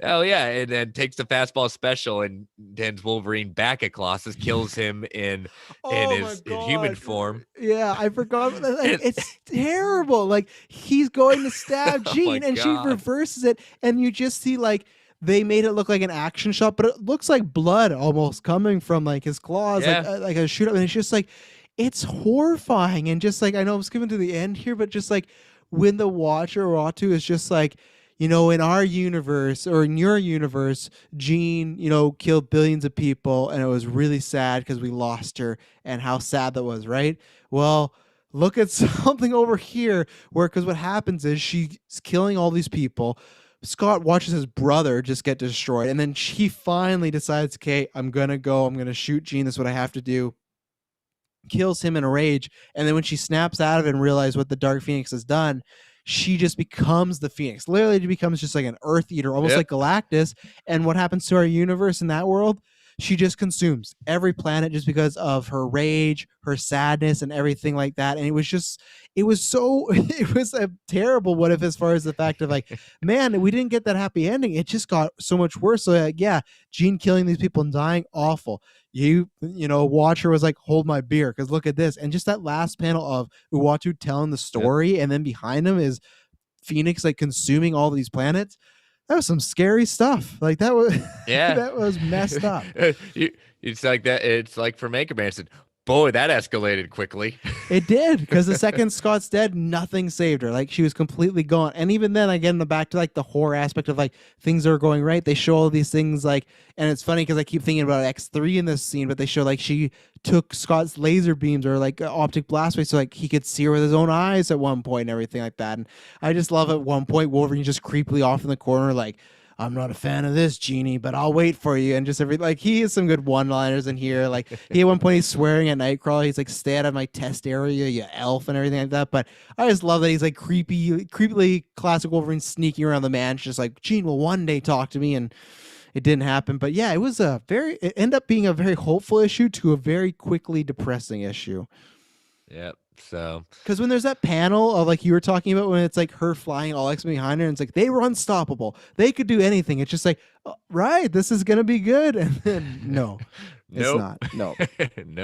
Oh yeah, and then takes the fastball special and sends Wolverine back at Colossus, kills him in his human form. Yeah, I forgot. It's terrible. Like, he's going to stab Jean, and she reverses it, and you just see, like, they made it look like an action shot, but it looks like blood almost coming from, like, his claws, like a shoot up, and it's just like, it's horrifying. And just like, I know I'm skipping to the end here, but just like when the watcher or ought to is just like, in our universe or in your universe, Jean, killed billions of people and it was really sad because we lost her and how sad that was, right? Well, look at something over here where, because what happens is she's killing all these people. Scott watches his brother just get destroyed, and then he finally decides, okay, I'm going to go. I'm going to shoot Jean. That's what I have to do. Kills him in a rage, and then when she snaps out of it and realizes what the Dark Phoenix has done, she just becomes the Phoenix. Literally, it becomes just like an Earth Eater, almost like Galactus. And what happens to our universe in that world? She just consumes every planet just because of her rage, her sadness, and everything like that. And it was it was a terrible what if, as far as the fact of like, man, we didn't get that happy ending. It just got so much worse. So yeah, Jean killing these people and dying, awful. Watcher was like, hold my beer, because look at this. And just that last panel of Uatu telling the story, and then behind him is Phoenix like consuming all these planets. That was some scary stuff. Like that was that was messed up. It's like that. It's like for Anchorman. Man said, boy, that escalated quickly. It did, because the second Scott's dead, nothing saved her. Like she was completely gone. And even then, I get back to like the horror aspect of like things are going right. They show all these things like, and it's funny because I keep thinking about X3 in this scene, but they show like she took Scott's laser beams or like optic blast away so like he could see her with his own eyes at one point and everything like that. And I just love at one point Wolverine just creepily off in the corner like, I'm not a fan of this, Genie, but I'll wait for you. And just he has some good one-liners in here. Like he at one point he's swearing at Nightcrawler. He's like, stay out of my test area, you elf, and everything like that. But I just love that he's like creepily classic Wolverine sneaking around the mansion, just like, Gene will one day talk to me, and it didn't happen. But yeah, it ended up being a very hopeful issue to a very quickly depressing issue. Yep. So, because when there's that panel of like you were talking about, when it's like her flying all X-Men behind her, and it's like they were unstoppable, they could do anything. It's just like, oh, right, this is gonna be good, and then no, it's not. No,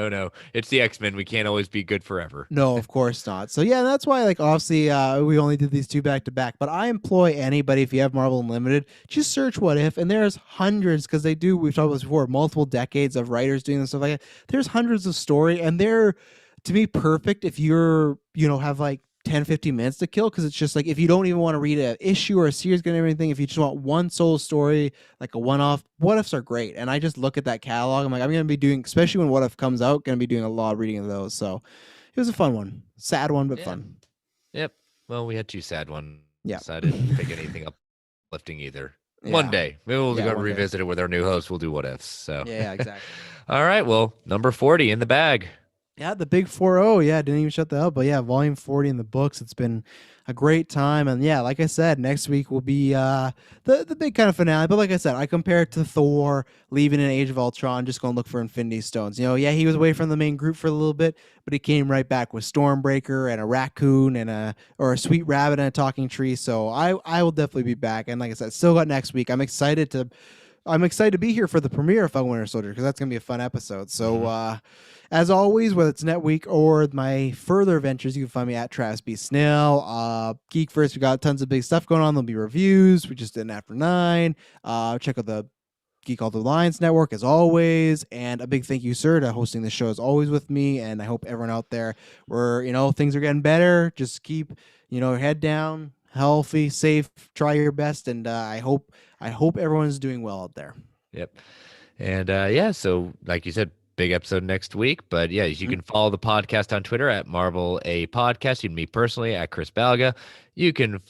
no, it's the X-Men. We can't always be good forever. No, of course not. So yeah, that's why like obviously we only did these two back to back. But I employ anybody, if you have Marvel Unlimited, just search What If, and there's hundreds, because we've talked about this before, multiple decades of writers doing this stuff like that. There's hundreds of story, and they're, to me, perfect if you're, have like 10, 15 minutes to kill, because it's just like, if you don't even want to read an issue or a series or anything, if you just want one solo story, like a one-off, What Ifs are great. And I just look at that catalog. I'm like, I'm going to be doing, especially when What If comes out, going to be doing a lot of reading of those. So it was a fun one. Sad one, but fun. Yep. Well, we had two sad ones. Yeah. So I didn't pick anything uplifting either. Yeah. One day. Maybe we'll go revisit it with our new host. We'll do What Ifs. So yeah, exactly. All right. Well, number 40 in the bag. Yeah, the big 4-0. Yeah, didn't even shut that up. But yeah, volume 40 in the books. It's been a great time. And yeah, like I said, next week will be the big kind of finale. But like I said, I compare it to Thor leaving in Age of Ultron, just going to look for Infinity Stones. Yeah, he was away from the main group for a little bit, but he came right back with Stormbreaker and a raccoon and a sweet rabbit and a talking tree. So I will definitely be back. And like I said, still got next week. I'm excited to be here for the premiere of Falcon Winter Soldier, because that's going to be a fun episode. So, as always, whether it's Net Week or my further ventures, you can find me at Travis B. Snell. Geek First, we got tons of big stuff going on. There'll be reviews. We just did an After 9. Check out the Geek All the Alliance Network, as always. And a big thank you, sir, to hosting the show as always with me. And I hope everyone out there, where, things are getting better. Just keep, your head down, healthy, safe, try your best. And I hope everyone's doing well out there. Yep. And so like you said, big episode next week. But yeah, you can follow the podcast on Twitter at Marvel A Podcast. You can me personally at Chris Balga. You can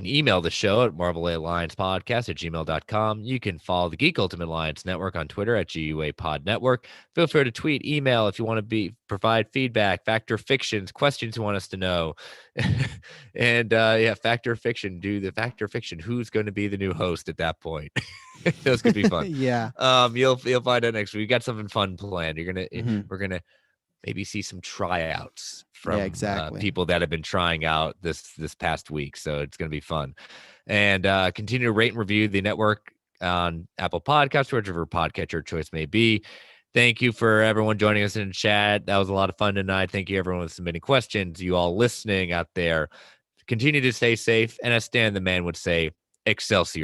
email the show at marvelalliancepodcast@gmail.com. You can follow the Geek Ultimate Alliance Network on Twitter at GUA Pod Network. Feel free to tweet, email if you want to provide feedback, Factor Fictions, questions you want us to know. And Factor Fiction, do the Factor Fiction. Who's going to be the new host at that point? Those could be fun. Yeah. You'll find out next week. We got something fun planned. We're gonna maybe see some tryouts from people that have been trying out this past week. So it's going to be fun. And continue to rate and review the network on Apple Podcasts, whichever podcatcher choice may be. Thank you for everyone joining us in the chat. That was a lot of fun tonight. Thank you, everyone, for submitting questions. You all listening out there. Continue to stay safe. And as Stan the Man would say, Excelsior.